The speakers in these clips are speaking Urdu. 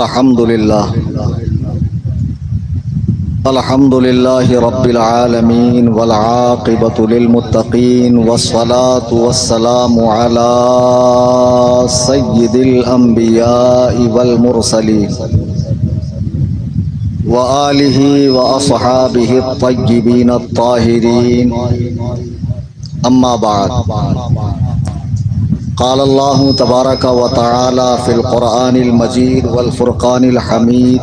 الحمد لله رب العالمين والعاقبة للمتقين والصلاة والسلام على سيد الأنبياء والمرسلين وآله وأصحابه الطيبين الطاهرين أما بعد. قال الله تبارك وتعالى في القرآن المجيد والفرقان الحميد: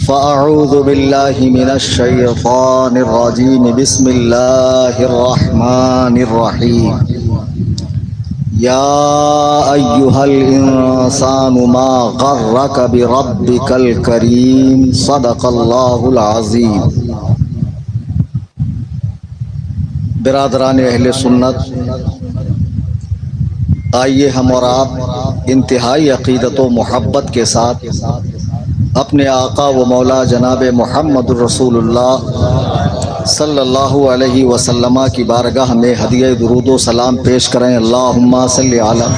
فأعوذ بالله من الشيطان الرجيم بسم الله الرحمن الرحيم. يا أيها الإنسان ما غرك بربك الكريم صدق الله العظيم. برادران اہل سنت، آئیے ہم اور آپ انتہائی عقیدت و محبت کے ساتھ اپنے آقا و مولا جناب محمد الرسول اللہ صلی اللہ علیہ وسلم کی بارگاہ میں ہدیہ درود و سلام پیش کریں. اللہم صلی علی.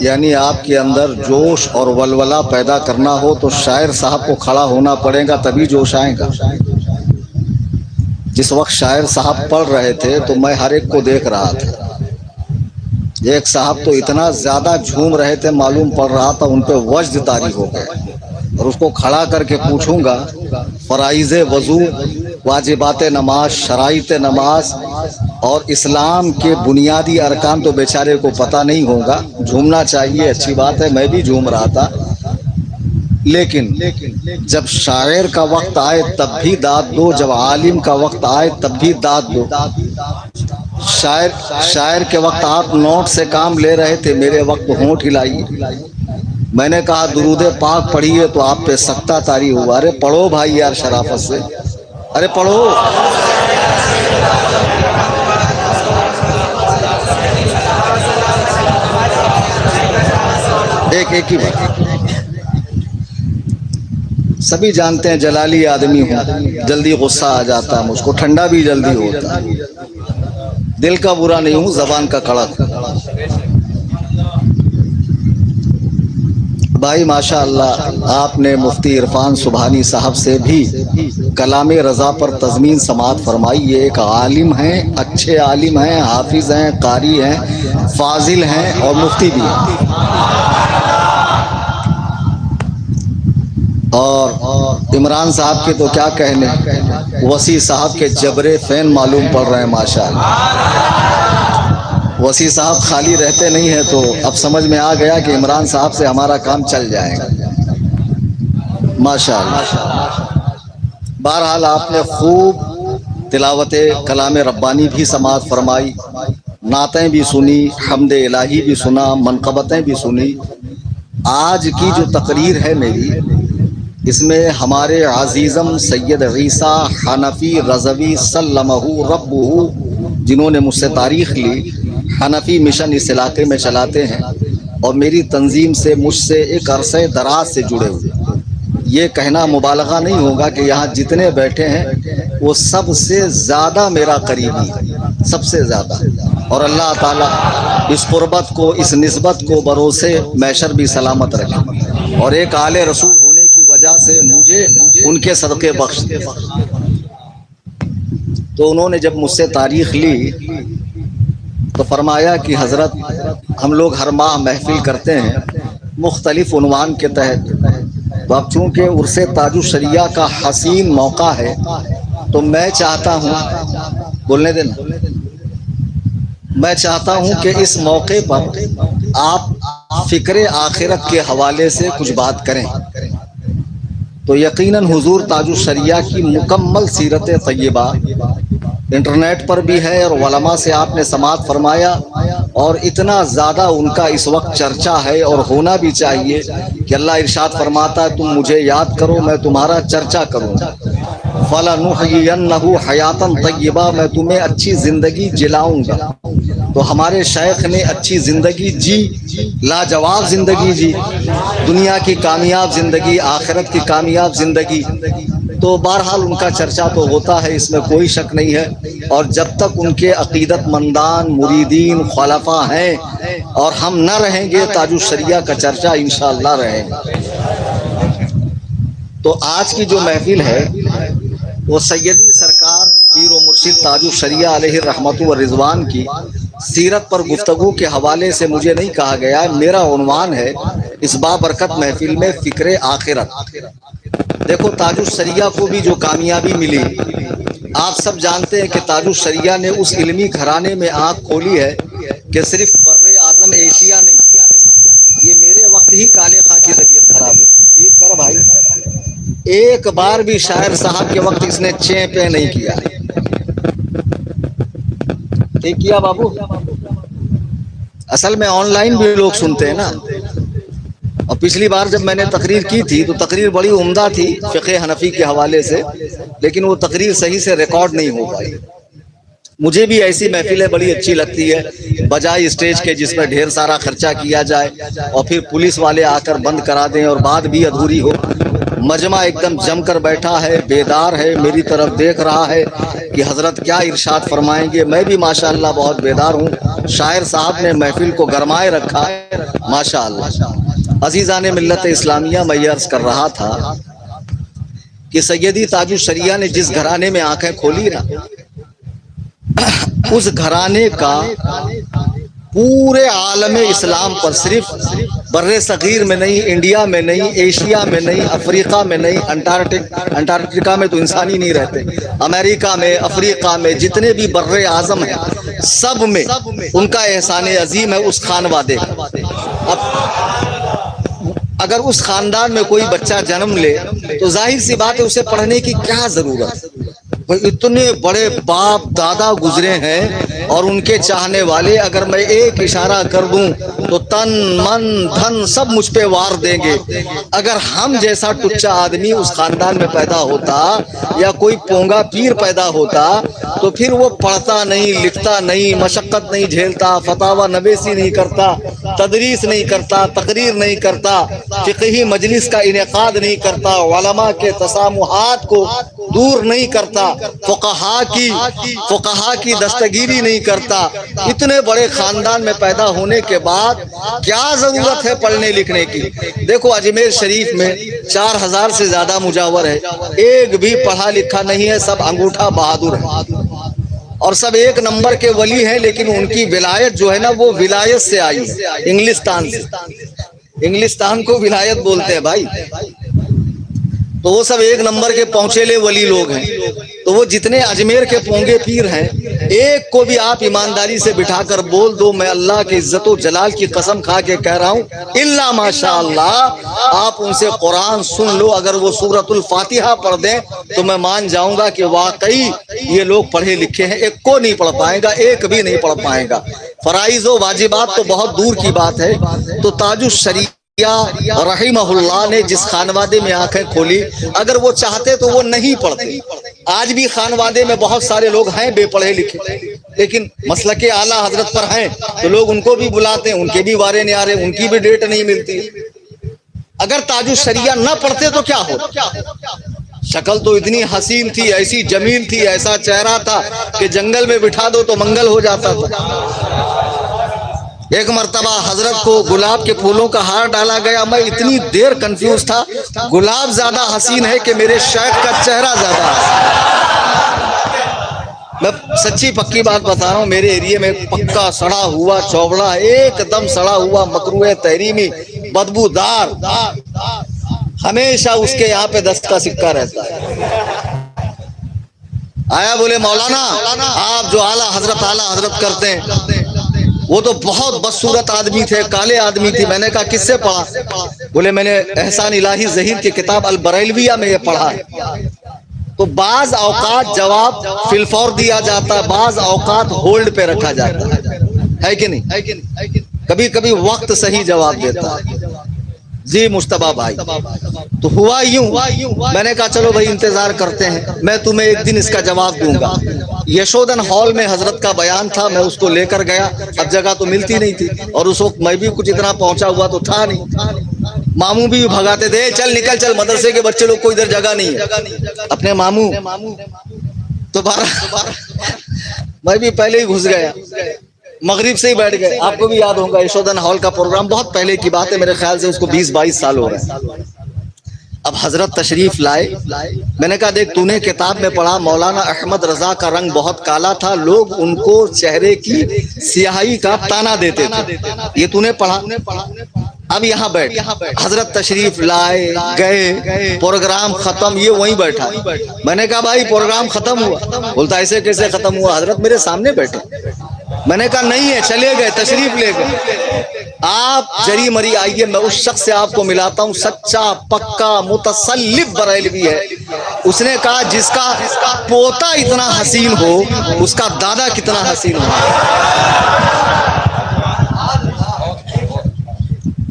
یعنی آپ کے اندر جوش اور ولولہ پیدا کرنا ہو تو شاعر صاحب کو کھڑا ہونا پڑے گا، تبھی جوش آئے گا. جس وقت شاعر صاحب پڑھ رہے تھے تو میں ہر ایک کو دیکھ رہا تھا. ایک صاحب تو اتنا زیادہ جھوم رہے تھے، معلوم پڑ رہا تھا ان پہ وجد طاری ہو گئے. اور اس کو کھڑا کر کے پوچھوں گا فرائض وضو، واجبات نماز، شرائط نماز اور اسلام کے بنیادی ارکان تو بیچارے کو پتہ نہیں ہوگا. جھومنا چاہیے، اچھی بات ہے، میں بھی جھوم رہا تھا. لیکن جب شاعر کا وقت آئے تب بھی داد دو، جب عالم کا وقت آئے تب بھی داد دو. شاعر کے وقت آپ نوٹ سے کام لے رہے تھے، میرے وقت ہونٹ ہلائیے. میں نے کہا درود پاک پڑھیے تو آپ پہ سکتہ طاری ہوا. ارے پڑھو بھائی یار شرافت سے، ارے پڑھو. ایک ہی بات، سبھی جانتے ہیں جلالی آدمی ہوں، جلدی غصہ آ جاتا ہے مجھ کو، ٹھنڈا بھی جلدی ہوتا ہے. دل کا برا نہیں ہوں، زبان کا کڑک. بھائی ماشاء اللہ آپ نے مفتی عرفان سبحانی صاحب سے بھی کلام رضا پر تضمین سماعت فرمائی. یہ ایک عالم ہیں، اچھے عالم ہیں، حافظ ہیں، قاری ہیں، فاضل ہیں اور مفتی بھی ہیں. اور عمران صاحب کے تو کیا کہنے، وسیع صاحب کے جبرے فین معلوم پڑ رہے ہیں ماشاءاللہ. وسیع صاحب خالی رہتے نہیں ہیں تو اب سمجھ میں آ گیا کہ عمران صاحب سے ہمارا کام چل جائے گا ماشاءاللہ. بہرحال آپ نے خوب تلاوت کلام ربانی بھی سماعت فرمائی، نعتیں بھی سنی، حمد الہی بھی سنا، منقبتیں بھی سنی. آج کی جو تقریر ہے میری، اس میں ہمارے عزیزم سید عیسیٰ حنفی رضوی سلمہ ربہ، جنہوں نے مجھ سے تاریخ لی، حنفی مشن اس علاقے میں چلاتے ہیں اور میری تنظیم سے مجھ سے ایک عرصہ دراز سے جڑے ہوئے. یہ کہنا مبالغہ نہیں ہوگا کہ یہاں جتنے بیٹھے ہیں وہ سب سے زیادہ میرا قریبی ہے، سب سے زیادہ. اور اللہ تعالیٰ اس قربت کو، اس نسبت کو بروسے محشر بھی سلامت رکھے اور ایک آل رسول ہونے کی وجہ سے مجھے ان کے صدقے بخش دے. تو انہوں نے جب مجھ سے تاریخ لی تو فرمایا کہ حضرت ہم لوگ ہر ماہ محفل کرتے ہیں مختلف عنوان کے تحت، تو اب چونکہ عرس تاج الشریعہ کا حسین موقع ہے تو میں چاہتا ہوں، بولنے دینا، میں چاہتا ہوں کہ اس موقع پر آپ فکر آخرت کے حوالے سے کچھ بات کریں. تو یقیناً حضور تاج الشریعہ کی مکمل سیرت طیبہ انٹرنیٹ پر بھی ہے اور علماء سے آپ نے سماعت فرمایا، اور اتنا زیادہ ان کا اس وقت چرچا ہے اور ہونا بھی چاہیے کہ اللہ ارشاد فرماتا ہے تم مجھے یاد کرو میں تمہارا چرچا کروں. فَلَنُحْيِيَنَّهُ حَيَاتًا طَيِّبًا، میں تمہیں اچھی زندگی جلاؤں گا. تو ہمارے شیخ نے اچھی زندگی جی، لاجواب زندگی جی، دنیا کی کامیاب زندگی، آخرت کی کامیاب زندگی. تو بہرحال ان کا چرچا تو ہوتا ہے، اس میں کوئی شک نہیں ہے، اور جب تک ان کے عقیدت مندان مریدین خلفاء ہیں اور ہم نہ رہیں گے تاج الشریعہ کا چرچا انشاءاللہ رہے گا۔ تو آج کی جو محفل ہے وہ سیدی سرکار پیر و مرشد تاج الشریعہ علیہ رحمت و رضوان کی سیرت پر گفتگو کے حوالے سے مجھے نہیں کہا گیا، میرا عنوان ہے اس بابرکت محفل میں فکر آخرت۔ دیکھو تاج الشریعہ کو بھی جو کامیابی ملی، آپ سب جانتے ہیں کہ تاج الشریعہ نے اس علمی گھرانے میں آنکھ کھولی ہے کہ صرف بر اعظم ایشیا نہیں، یہ میرے وقت ہی کالے خاں کی طبیعت خراب ہے، ٹھیک کر بھائی، ایک بار بھی شاعر صاحب کے وقت اس نے چیں پہ نہیں کیا، ٹھیک کیا بابو؟ اصل میں آن لائن بھی لوگ سنتے ہیں نا، اور پچھلی بار جب میں نے تقریر کی تھی تو تقریر بڑی عمدہ تھی فقہ حنفی کے حوالے سے، لیکن وہ تقریر صحیح سے ریکارڈ نہیں ہو پائی۔ مجھے بھی ایسی محفلیں بڑی اچھی لگتی ہے، بجائے اسٹیج کے جس میں ڈھیر سارا خرچہ کیا جائے اور پھر پولیس والے آ کر بند کرا دیں اور بات بھی ادھوری ہو۔ مجمع ایک دم جم کر بیٹھا ہے، بیدار ہے، میری طرف دیکھ رہا ہے کہ حضرت کیا ارشاد فرمائیں گے، میں بھی ماشاءاللہ بہت بیدار ہوں۔ شاعر صاحب نے محفل کو گرمائے رکھا ہے ماشاءاللہ۔ عزیزان ملت اسلامیہ، میں یہ عرض کر رہا تھا کہ سیدی تاج الشریعہ نے جس گھرانے میں آنکھیں کھولی نا، اس گھرانے کا پورے عالم اسلام پر، صرف بر صغیر میں نہیں، انڈیا میں نہیں، ایشیا میں نہیں، افریقہ میں نہیں، انٹارکٹیکا میں تو انسان ہی نہیں رہتے، امریکہ میں، افریقہ میں، جتنے بھی بر اعظم ہیں سب میں ان کا احسان عظیم ہے اس خانوادے کا۔ اب اگر اس خاندان میں کوئی بچہ جنم لے تو ظاہر سی بات ہے اسے پڑھنے کی کیا ضرورت؟ اتنے بڑے باپ دادا گزرے ہیں اور ان کے چاہنے والے، اگر میں ایک اشارہ کر دوں تو تن من دھن سب مجھ پہ وار دیں گے۔ اگر ہم جیسا ٹچا آدمی اس خاندان میں پیدا ہوتا یا کوئی پونگا پیر پیدا ہوتا تو پھر وہ پڑھتا نہیں، لکھتا نہیں، مشقت نہیں جھیلتا، فتاوی نویسی نہیں کرتا، تدریس نہیں کرتا، تقریر نہیں کرتا، فقہی مجلس کا انعقاد نہیں کرتا، علماء کے تسامحات کو دور نہیں کرتا، فقہا کی دستگیری نہیں کرتا۔ اتنے بڑے خاندان میں پیدا ہونے کے بعد کیا ضرورت ہے پڑھنے لکھنے کی؟ دیکھو اجمیر شریف میں 4000 سے زیادہ مجاور ہے، ایک بھی پڑھا لکھا نہیں ہے، سب انگوٹھا بہادر ہے اور سب ایک نمبر کے ولی ہیں، لیکن ان کی ولایت جو ہے نا وہ ولایت سے آئی ہے، انگلستان سے۔ انگلستان کو ولایت بولتے ہیں بھائی، تو وہ سب ایک نمبر کے پہنچے لے ولی لوگ ہیں۔ تو وہ جتنے اجمیر کے پونگے پیر ہیں، ایک کو بھی آپ ایمانداری سے بٹھا کر بول دو، میں اللہ کی عزت و جلال کی قسم کھا کے کہہ رہا ہوں الا ماشاء اللہ، آپ ان سے قرآن سن لو، اگر وہ سورۃ الفاتحہ پڑھ دیں تو میں مان جاؤں گا کہ واقعی یہ لوگ پڑھے لکھے ہیں۔ ایک کو نہیں پڑھ پائے گا، ایک بھی نہیں پڑھ پائے گا، فرائض و واجبات تو بہت دور کی بات ہے۔ تو تاج الشریعہ رحمہ اللہ نے جس خانوادے میں آنکھیں کھولی، اگر وہ چاہتے تو وہ نہیں پڑھتے۔ آج بھی خانوادے میں بہت سارے لوگ ہیں بے پڑھے لکھے، لیکن مسلک اعلیٰ حضرت پر ہیں تو لوگ ان کو بھی بلاتے ہیں، ان کے بھی وارے نہیں آ رہے، ان کی بھی ڈیٹ نہیں ملتی۔ اگر تاج الشریعہ نہ پڑھتے تو کیا ہوتا؟ شکل تو اتنی حسین تھی، ایسی جمیل تھی، ایسا چہرہ تھا کہ جنگل میں بٹھا دو تو منگل ہو جاتا تھا۔ ایک مرتبہ حضرت کو گلاب کے پھولوں کا ہار ڈالا گیا، میں اتنی دیر کنفیوز تھا، گلاب زیادہ حسین ہے کہ میرے شیخ کا چہرہ زیادہ حسین؟ میں سچی پکی بات بتا رہا ہوں، میرے ایریے میں پکا سڑا ہوا چوبڑا، ایک دم سڑا ہوا مکروہ تحریمی بدبودار، ہمیشہ اس کے یہاں پہ 10 کا سکہ رہتا ہے۔ آیا بولے مولانا آپ جو اعلیٰ حضرت کرتے ہیں، وہ تو بہت بدصورت آدمی تھے، کالے آدمی تھی۔ میں نے کہا کس سے پڑھا؟ بولے میں نے احسان الہی ظہیر کی کتاب البریلویہ میں یہ پڑھا ہے۔ تو بعض اوقات جواب فی الفور دیا جاتا، بعض اوقات ہولڈ پہ رکھا جاتا ہے کہ نہیں؟ کبھی کبھی وقت صحیح جواب دیتا ہے۔ جی مشتبہ بھائی، تو ہوا یوں، میں نے کہا چلو بھائی انتظار کرتے ہیں، میں تمہیں ایک دن اس کا جواب دوں گا۔ یشودن ہال میں حضرت کا بیان تھا، میں اس کو لے کر گیا، اب جگہ تو ملتی نہیں تھی اور اس وقت میں بھی کچھ اتنا پہنچا ہوا تو تھا نہیں۔ ماموں بھی بھگاتے تھے، چل نکل چل، مدرسے کے بچے لوگ کو ادھر جگہ نہیں ہے، اپنے ماموں تو میں بھی پہلے ہی گھس گیا، مغرب سے ہی بیٹھ گئے۔ آپ کو بھی یاد ہوگا یشودھن ہال کا پروگرام بہت پہلے کی بات ہے، میرے خیال سے اس کو 20-22 سال ہو رہے ہیں۔ اب حضرت تشریف لائے، میں نے کہا دیکھ تو نے کتاب میں پڑھا مولانا احمد رضا کا رنگ بہت کالا تھا، لوگ ان کو چہرے کی سیاہی کا تانا دیتے تھے، یہ تو نے پڑھا، اب یہاں بیٹھ۔ حضرت تشریف لائے گئے، پروگرام ختم، یہ وہیں بیٹھا۔ میں نے کہا بھائی پروگرام ختم ہوا؟ بولتا ایسے کیسے ختم ہوا؟ حضرت میرے سامنے بیٹھے۔ میں نے کہا نہیں ہے، چلے گئے، تشریف لے گئے۔ آپ جری مری آئیے، میں اس شخص سے آپ کو ملاتا ہوں، سچا پکا متسلف بریلوی ہے۔ اس نے کہا جس کا پوتا اتنا حسین ہو اس کا دادا کتنا حسین ہو۔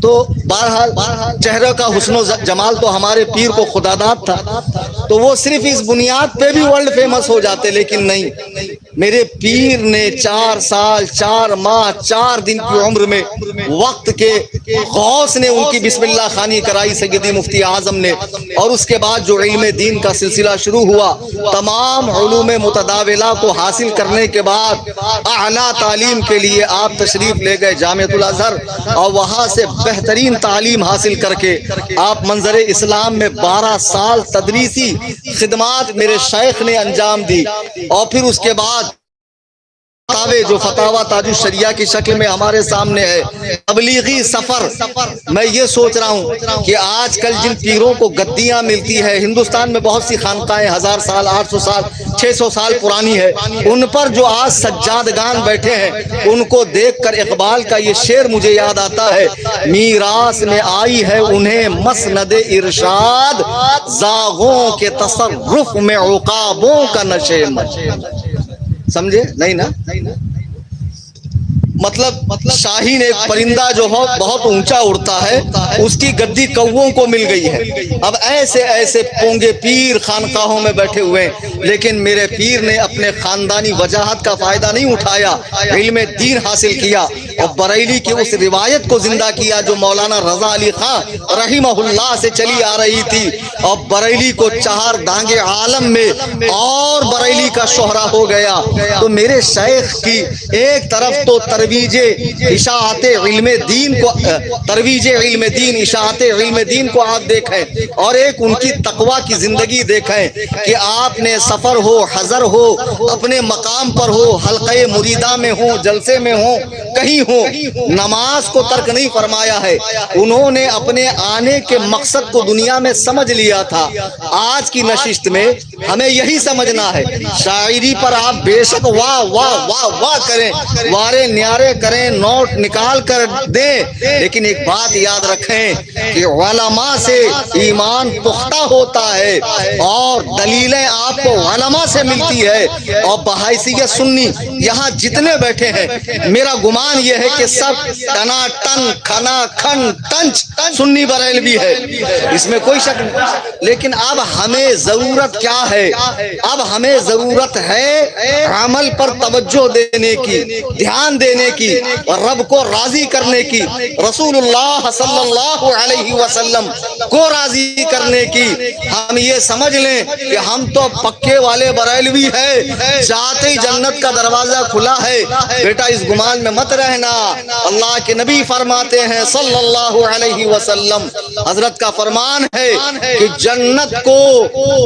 تو بہرحال چہرے کا حسن و جمال تو ہمارے پیر کو خدا داد تھا، تو وہ صرف اس بنیاد پہ بھی ورلڈ فیمس ہو جاتے، لیکن نہیں، میرے پیر نے 4 سال 4 ماہ 4 دن کی عمر میں وقت کے غوث نے ان کی بسم اللہ خوانی کرائی، سیدی مفتی اعظم نے، اور اس کے بعد جو علم دین کا سلسلہ شروع ہوا، تمام علوم متداولہ کو حاصل کرنے کے بعد اعلیٰ تعلیم کے لیے آپ تشریف لے گئے جامعۃ الازہر، اور وہاں سے بہترین تعلیم حاصل کر کے آپ منظر اسلام میں 12 سال تدریسی خدمات میرے شیخ نے انجام دی، اور پھر اس کے بعد جو فتاوی تاج الشریعہ کی شکل میں ہمارے سامنے ہے، تبلیغی سفر۔ میں یہ سوچ رہا ہوں کہ آج کل جن پیروں کو گدیاں ملتی ہے، ہندوستان میں بہت سی خانقاہیں 1000 سال 800 سال 600 سال پرانی ہے، ان پر جو آج سجادگان بیٹھے ہیں، ان کو دیکھ کر اقبال کا یہ شعر مجھے یاد آتا ہے، میراث میں آئی ہے انہیں مسند ارشاد، زاغوں کے تصرف میں عقابوں کا نشے مچ۔ سمجھے نہیں نا؟ مطلب شاہین ایک پرندہ جو بہت اونچا اڑتا ہے، اس کی گدی کووں کو مل گئی ہے۔ اب ایسے ایسے پونگے پیر خانقاہوں میں بیٹھے ہوئے، لیکن میرے پیر نے اپنے خاندانی وجاہت کا فائدہ نہیں اٹھایا، علم دین حاصل کیا، اور بریلی کی اس روایت کو زندہ کیا جو مولانا رضا علی خان رحمہ اللہ سے چلی آ رہی تھی، اور بریلی کو 4 دانگے عالم میں اور بریلی کا شہرہ ہو گیا۔ تو میرے شیخ کی ایک طرف تو ترویج اشاعت علم دین کو، ترویج علم دین، اشاعت علم دین کو آپ دیکھیں، اور ایک ان کی تقوی کی زندگی دیکھیں کہ آپ نے سفر ہو، حضر ہو، اپنے مقام پر ہو، حلقہ مریدہ میں ہو، جلسے میں ہو، کہیں ہو، نماز کو ترک نہیں فرمایا ہے۔ انہوں نے اپنے آنے کے مقصد کو دنیا میں سمجھ لیا تھا۔ آج کی نشست میں ہمیں یہی سمجھنا ہے، شاعری پر آپ بے شک واہ واہ واہ واہ کریں، وارے نیارے کریں، نوٹ نکال کر دیں، لیکن ایک بات یاد رکھیں کہ علماء سے ایمان پختہ ہوتا ہے، اور دلیلیں آپ کو علماء سے ملتی ہے۔ اور بحیثیت سنی یہاں جتنے بیٹھے ہیں، میرا گمان یہ ہے کہ سب ٹنا ٹن کھنا کھن ٹنچ سنی بریلوی ہے، اس میں کوئی شک نہیں۔ لیکن اب ہمیں ضرورت کیا ہے؟ اب ہمیں ضرورت ہے عمل پر توجہ دینے کی، دھیان دینے کی، اور رب کو راضی کرنے کی، رسول اللہ صلی اللہ علیہ وسلم کو راضی کرنے کی۔ ہم یہ سمجھ لیں کہ ہم تو پکے والے بریلوی ہیں، جاتے ہی جنت کا دروازہ کھلا ہے، بیٹا اس گمان میں مت رہنا۔ اللہ کے نبی فرماتے ہیں صلی اللہ علیہ وسلم، حضرت کا فرمان ہے کہ جنت کو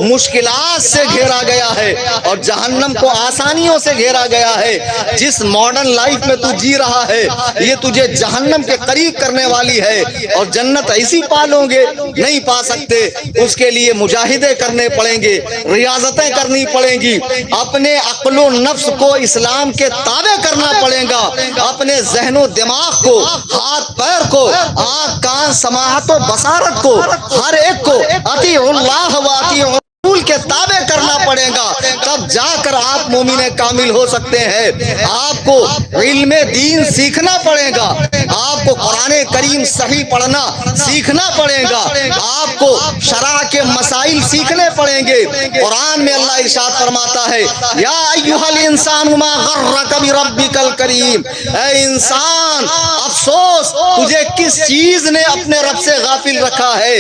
مشکلات سے گھیرا گیا ہے اور جہنم کو آسانیوں سے گھیرا گیا ہے۔ جس ماڈرن لائف میں تو جی رہا ہے، یہ تجھے جہنم کے قریب کرنے والی ہے، اور جنت ایسی پالو گے نہیں پا سکتے، اس کے لیے مجاہدے کرنے پڑیں گے، ریاضتیں کرنی پڑیں گی، اپنے عقل و نفس کو اسلام کے تابع کرنا پڑے گا، اپنے ذہن و دماغ کو، ہاتھ پیر کو، آنکھ کان سماعت و بصارت کو، ہر ایک کو اطیعوا اللہ و اطیعوا رسول کے تابع کرنا پڑے گا، تب جا کر آپ مومن کامل ہو سکتے ہیں۔ آپ کو علم دین سیکھنا پڑے گا، آپ کو قرآن کریم صحیح پڑھنا سیکھنا پڑے گا، آپ کو شرع کے مسائل سیکھنے پڑیں گے۔ قرآن میں اللہ ارشاد فرماتا ہے یا ایھا الانسان ما غرک بربک الکریم، اے انسان افسوس تجھے کس چیز نے اپنے رب سے غافل رکھا ہے۔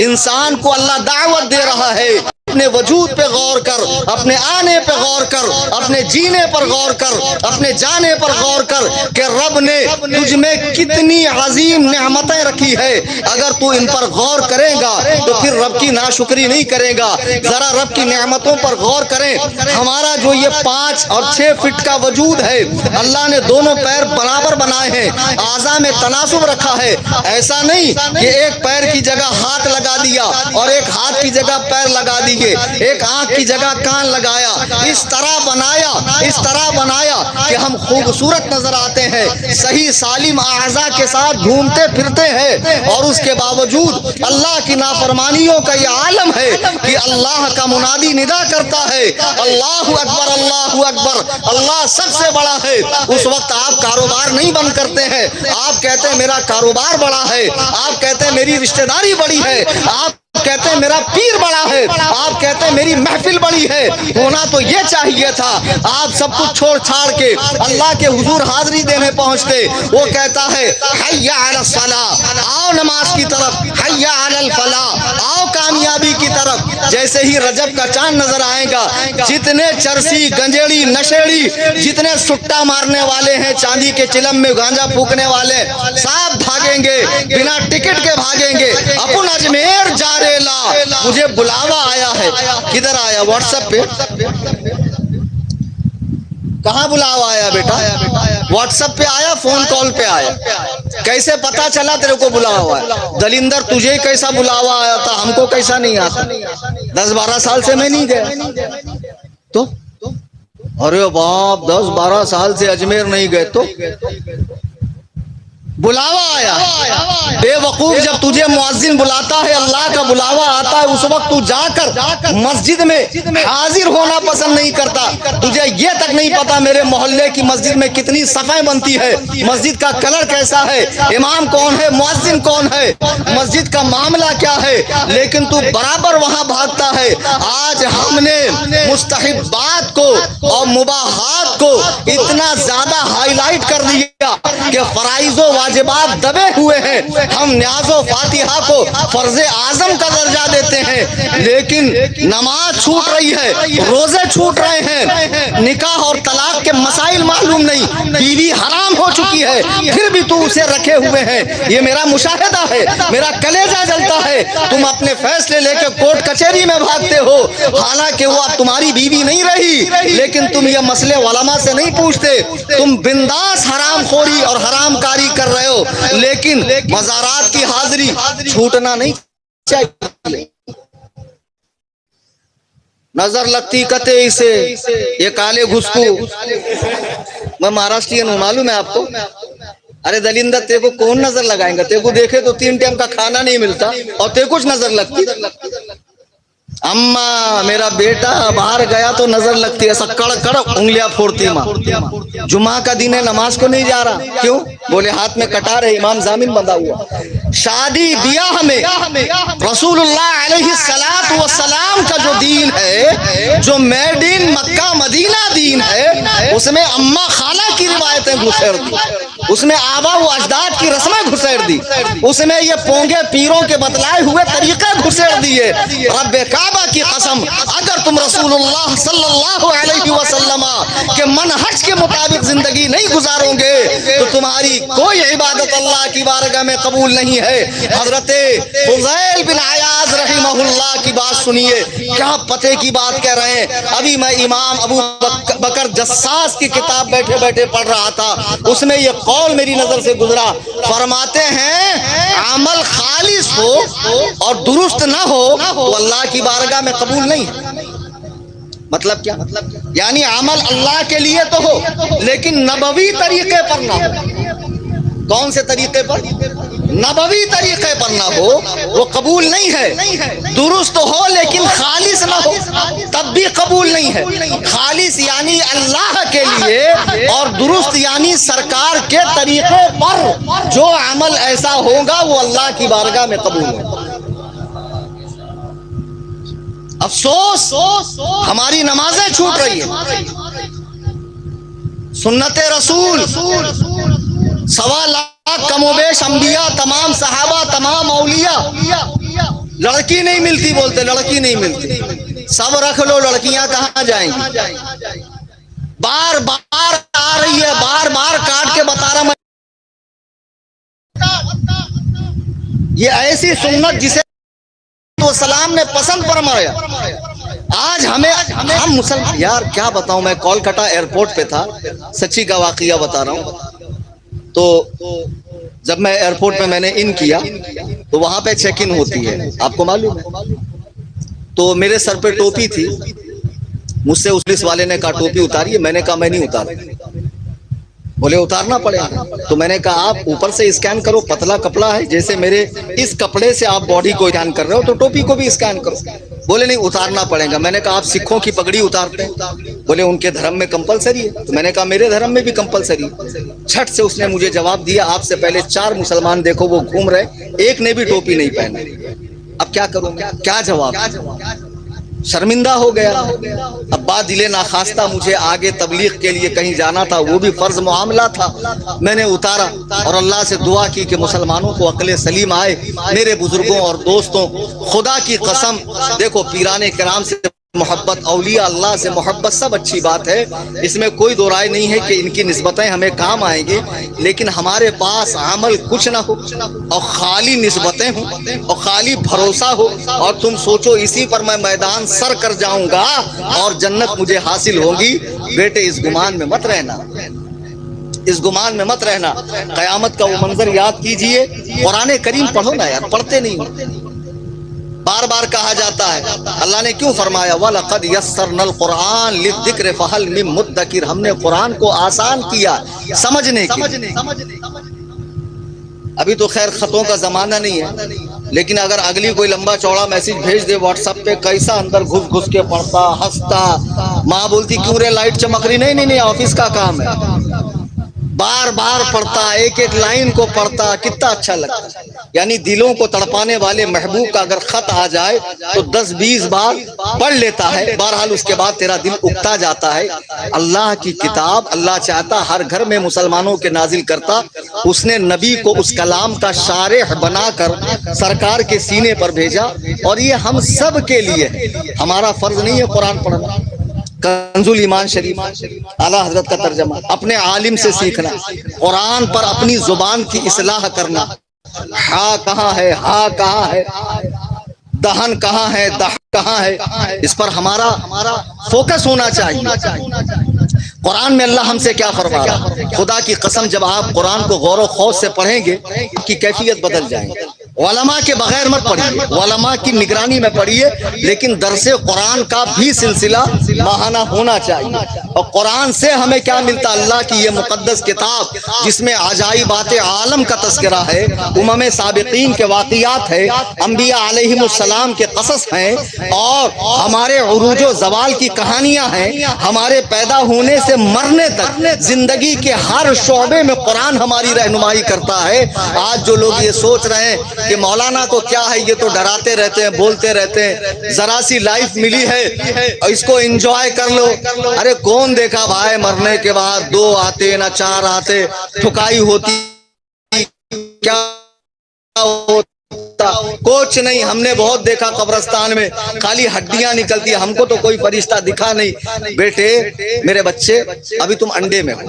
انسان کو اللہ دعوت دے رہا ہے، اپنے وجود پہ غور کر، اپنے آنے پہ غور کر، اپنے جینے پر غور کر، اپنے جانے پر غور کر کہ رب نے تجھ میں کتنی عظیم نعمتیں رکھی ہے۔ اگر تو ان پر غور کرے گا تو پھر رب کی ناشکری نہیں کرے گا۔ ذرا رب کی نعمتوں پر غور کریں۔ ہمارا جو یہ 5 اور 6 فٹ کا وجود ہے، اللہ نے دونوں پیر برابر بنائے ہیں، اعضاء میں تناسب رکھا ہے۔ ایسا نہیں کہ ایک پیر کی جگہ ہاتھ لگا دیا اور ایک ہاتھ کی جگہ پیر لگا دی، ایک آنکھ کی جگہ کان لگایا، اس طرح بنایا کہ ہم خوبصورت نظر آتے ہیں، صحیح سالم اعضاء کے ساتھ گھومتے پھرتے ہیں، اور اس کے باوجود اللہ کی نافرمانیوں کا یہ عالم ہے کہ اللہ کا منادی ندا کرتا ہے اللہ اکبر اللہ اکبر، اللہ سب سے بڑا ہے۔ اس وقت آپ کاروبار نہیں بند کرتے ہیں، آپ کہتے ہیں میرا کاروبار بڑا ہے، آپ کہتے ہیں میری رشتہ داری بڑی ہے، آپ کہتے ہیں میرا پیر بڑا ہے، آپ کہتے ہیں میری محفل بڑی ہے۔ ہونا تو یہ چاہیے تھا آپ سب کچھ چھوڑ چھاڑ کے اللہ کے حضور حاضری دینے پہنچتے۔ وہ کہتا ہے حی علی الصلاۃ، آؤ نماز کی طرف، حی علی الفلاح، آؤ کامیابی کی طرف۔ جیسے ہی رجب کا چاند نظر آئے گا، جتنے چرسی گنجیڑی نشیڑی، جتنے سٹا مارنے والے ہیں، چاندی کے چلم میں گانجا پھونکنے والے، سب بھاگیں گے، بنا ٹکٹ کے بھاگیں گے۔ اپن اجمیر جا رہے لا، مجھے بلاوا آیا ہے۔ کدھر آیا؟ واٹس ایپ پہ؟ کہاں بلاوا آیا بیٹا؟ واٹس ایپ پہ آیا، فون کال پہ آیا؟ کیسے پتا چلا تیرے کو بلاوا ہے؟ دلندر تجھے کیسا بلاوا آیا تھا، ہم کو کیسا نہیں آتا؟ 10-12 سال سے میں نہیں گیا تو، ارے باپ 10-12 سال سے اجمیر نہیں گئے تو بلاوا آیا۔ بے وقوف، جب تجھے مؤذن بلاتا ہے، اللہ کا بلاوا آتا ہے، اس وقت تو جا کر مسجد میں حاضر ہونا پسند نہیں کرتا۔ تجھے یہ تک نہیں پتا میرے محلے کی مسجد میں کتنی صفائی بنتی ہے، مسجد کا کلر کیسا ہے، امام کون ہے، مؤذن کون ہے، مسجد کا معاملہ کیا ہے، لیکن تو برابر وہاں بھاگتا ہے۔ آج ہم نے مستحبات کو اور مباحات کو اتنا زیادہ ہائی لائٹ کر دیا کہ فرائض و واجبات دبے ہوئے ہیں۔ ہم نیاز و فاتحہ کو فرض اعظم کا درجہ دیتے ہیں، لیکن نماز چھوٹ رہی ہے، روزے چھوٹ رہے ہیں، نکاح اور طلاق کے مسائل معلوم نہیں، بیوی حرام ہو چکی ہے، پھر بھی تو اسے رکھے ہوئے ہیں۔ یہ میرا مشاہدہ ہے، میرا کلیجہ جلتا ہے۔ تم اپنے فیصلے لے کے کورٹ کچہری میں بھاگتے ہو، حالانکہ وہ اب تمہاری بیوی نہیں رہی، لیکن تم یہ مسئلے علماء سے نہیں پوچھتے۔ تم بنداس حرام خوری اور حرام کاری کر رہے ہو، لیکن مزارات کی حاضری چھوٹنا نہیں چاہیے۔ نظر لگتی کتے اسے، یہ کالے گھسکو، میں مہاراشٹرین ہوں، معلوم ہے آپ کو؟ ارے دلندر، تیرے کو کون نظر لگائیں گا؟ تیرے کو دیکھے تو 3 ٹائم کا کھانا نہیں ملتا اور تیرے کچھ نظر لگتی۔ اما میرا بیٹا باہر گیا تو نظر لگتی ہے، ایسا کڑ کڑ انگلیاں پھوڑتی ماں۔ جمعہ کا دن ہے، نماز کو نہیں جا رہا، کیوں؟ بولے ہاتھ میں کٹار ہے، امام ضامن بندھا ہوا۔ شادی بیاہ میں رسول اللہ علیہ السلام کا جو دین ہے، جو میڈ ان مکہ مدینہ دین ہے، اس میں اما خالہ کی روایتیں گھسیڑ دی، اس میں آبا و اجداد کی رسمیں گھسیڑ دی، اس میں یہ پونگے پیروں کے بتلائے ہوئے طریقے گھسیڑ دیے۔ رب کعبہ کی قسم، اگر تم رسول اللہ صلی اللہ علیہ وسلم کے منہج کے مطابق زندگی نہیں گزارو گے تو تمہاری کوئی عبادت اللہ کی بارگاہ میں قبول نہیں ہے۔ حضرت فضیل بن عیاض رحمہ اللہ کی بات سنیے، کیا پتے کی بات کہہ رہے ہیں۔ ابھی میں امام ابو بکر جساس کی کتاب بیٹھے بیٹھے پڑھ رہا تھا، اس میں یہ قول میری نظر سے گزرا۔ فرماتے ہیں عمل خالص ہو اور درست نہ ہو تو اللہ کی بارگاہ میں قبول نہیں ہے۔ مطلب کیا؟ یعنی عمل اللہ کے لیے تو ہو، لیکن نبوی طریقے پر نہ ہو۔ کون سے طریقے پر؟ نبوی طریقے پر نہ ہو وہ قبول نہیں ہے. درست ہو لیکن خالص نہ ہو تب بھی قبول نہیں ہے. خالص یعنی اللہ کے لیے اور درست یعنی سرکار کے طریقے پر جو عمل ایسا ہوگا وہ اللہ کی بارگاہ میں قبول ہوگا. افسوس ہماری نمازیں چھوٹ رہی ہیں. سنت رسول 1.25 لاکھ کم و بیش انبیاء تمام صحابہ تمام اولیاء لڑکی نہیں ملتی بولتے لڑکی نہیں ملتی. سب رکھ لو لڑکیاں کہاں جائیں گی. بار بار آ رہی ہے بار بار کاٹ کے بتا رہا میں یہ ایسی سنت جسے تو سلام نے پسند فرمایا. آج ہم مسلمان یار کیا بتاؤں میں کولکتہ ایئرپورٹ پہ تھا سچی کا واقعہ بتا رہا ہوں. تو جب میں ایئرپورٹ میں نے ان کیا تو وہاں پہ چیک ان ہوتی ہے آپ کو معلوم ہے. تو میرے سر پہ ٹوپی تھی. مجھ سے پولیس والے نے کہا ٹوپی اتاری ہے. میں نے کہا میں نہیں اتار. بولے اتارنا پڑے گا. تو میں نے کہا آپ اوپر سے اسکین کرو پتلا کپڑا ہے جیسے میرے اس کپڑے سے آپ باڈی کو اسکین کر رہے ہو تو ٹوپی کو بھی اسکین کرو. بولے نہیں اتارنا پڑے گا. میں نے کہا آپ سکھوں کی پگڑی اتارتے ہیں. بولے ان کے دھرم میں کمپلسری ہے. تو میں نے کہا میرے دھرم میں بھی کمپلسری ہے. چھٹ سے اس نے مجھے جواب دیا آپ سے پہلے 4 مسلمان دیکھو وہ گھوم رہے ایک نے بھی ٹوپی نہیں پہنی. اب کیا کروں کیا جواب. شرمندہ ہو گیا. اب بات دل ناخواستہ مجھے آگے تبلیغ کے لیے کہیں جانا تھا وہ بھی فرض معاملہ تھا. میں نے اتارا اور اللہ سے دعا کی کہ مسلمانوں کو عقل سلیم آئے. میرے بزرگوں اور دوستوں خدا کی قسم دیکھو پیران کرام سے محبت اولیاء اللہ سے محبت سب اچھی بات ہے. اس میں کوئی دو رائے نہیں ہے کہ ان کی نسبتیں ہمیں کام آئیں گے. لیکن ہمارے پاس عمل کچھ نہ ہو اور خالی نسبتیں ہوں اور خالی بھروسہ ہو اور تم سوچو اسی پر میں میدان سر کر جاؤں گا اور جنت مجھے حاصل ہوگی. بیٹے اس گمان میں مت رہنا. اس گمان میں مت رہنا. قیامت کا وہ منظر یاد کیجئے. قرآن کریم پڑھو نا یار پڑھتے نہیں. بار بار کہا جاتا ہے اللہ نے کیوں فرمایا وَلَقَدْ يَسَّرْنَا الْقُرْآنَ لِلذِّكْرِ فَهَلْ مِن مُدَّكِرٍ. ہم نے قرآن کو آسان کیا سمجھنے کے لیے. ابھی تو خیر خطوں کا زمانہ نہیں ہے لیکن اگر اگلی کوئی لمبا چوڑا میسج بھیج دے واٹس ایپ پہ کیسا اندر گھس گھس کے پڑھتا ہنستا. ماں بولتی کیوں رے لائٹ چمک رہی. نہیں آفس کا کام ہے. بار بار پڑھتا ایک ایک لائن کو پڑھتا کتنا اچھا لگتا. یعنی دلوں کو تڑپانے والے محبوب کا اگر خط آ جائے تو 10-20 بار پڑھ لیتا ہے. بہرحال اس کے بعد تیرا دل اکتا جاتا ہے. اللہ کی کتاب اللہ چاہتا ہر گھر میں مسلمانوں کے نازل کرتا. اس نے نبی کو اس کلام کا شارح بنا کر سرکار کے سینے پر بھیجا اور یہ ہم سب کے لیے ہے. ہمارا فرض نہیں ہے قرآن پڑھنا. کنز الایمان شریف اعلیٰ حضرت کا ترجمہ اپنے عالم سے سیکھنا. قرآن پر اپنی زبان کی اصلاح کرنا. ہاں کہاں ہے ہاں کہاں ہے دہن کہاں ہے دہ کہاں ہے اس پر ہمارا فوکس ہونا چاہیے. قرآن میں اللہ ہم سے کیا فرما رہا ہے. خدا کی قسم جب آپ قرآن کو غور و خوض سے پڑھیں گے آپ کی کیفیت بدل جائیں گے. علماء کے بغیر مت پڑھیے. علماء کی نگرانی میں پڑھیے لیکن درس قرآن کا بھی سلسلہ ماہانہ ہونا چاہیے. اور قرآن سے ہمیں کیا ملتا. اللہ کی یہ مقدس کتاب جس میں عجائبات عالم کا تذکرہ ہے امم سابقین کے واقعات ہے انبیاء علیہم السلام کے قصص ہیں اور ہمارے عروج و زوال کی کہانیاں ہیں. ہمارے پیدا ہونے سے مرنے تک زندگی کے ہر شعبے میں قرآن ہماری رہنمائی کرتا ہے. آج جو لوگ یہ سوچ رہے ہیں کہ مولانا تو کیا ہے یہ تو ڈراتے رہتے ہیں بولتے رہتے ہیں ذرا سی لائف ملی ہے اس کو انجوائے کر لو. ارے کون دیکھا بھائی مرنے کے بعد 2 آتے نہ 4 آتے ٹھکائی ہوتی کیا کچھ نہیں. ہم نے بہت دیکھا قبرستان میں خالی ہڈیاں نکلتی. ہم کو تو کوئی فرشتہ دکھا نہیں. بیٹے میرے بچے ابھی تم انڈے میں ہو.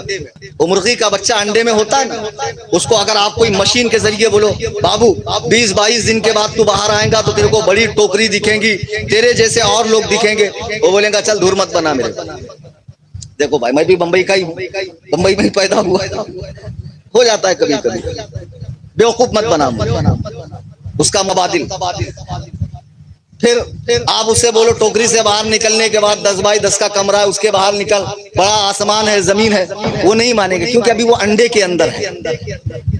وہ مرغی کا بچہ انڈے میں ہوتا ہے نا اس کو اگر آپ کوئی مشین کے ذریعے بولو بابو 20-22 دن کے بعد تو باہر آئے گا تو تیرے کو بڑی ٹوکری دکھیں گی تیرے جیسے اور لوگ دکھیں گے. وہ بولیں گا چل دھور مت بنا میرے. دیکھو بھائی میں بھی بمبئی کا ہی ہوں بمبئی میں ہی پیدا ہوا ہو جاتا ہے کبھی کبھی. بیوقوف مت بنا اس کا مبادل. پھر آپ اس سے بولو ٹوکری سے باہر نکلنے کے بعد 10x10 کا کمرہ ہے، اس کے باہر نکل، بڑا آسمان ہے، زمین ہے، وہ نہیں مانے گے، کیونکہ ابھی وہ انڈے کے اندر ہے۔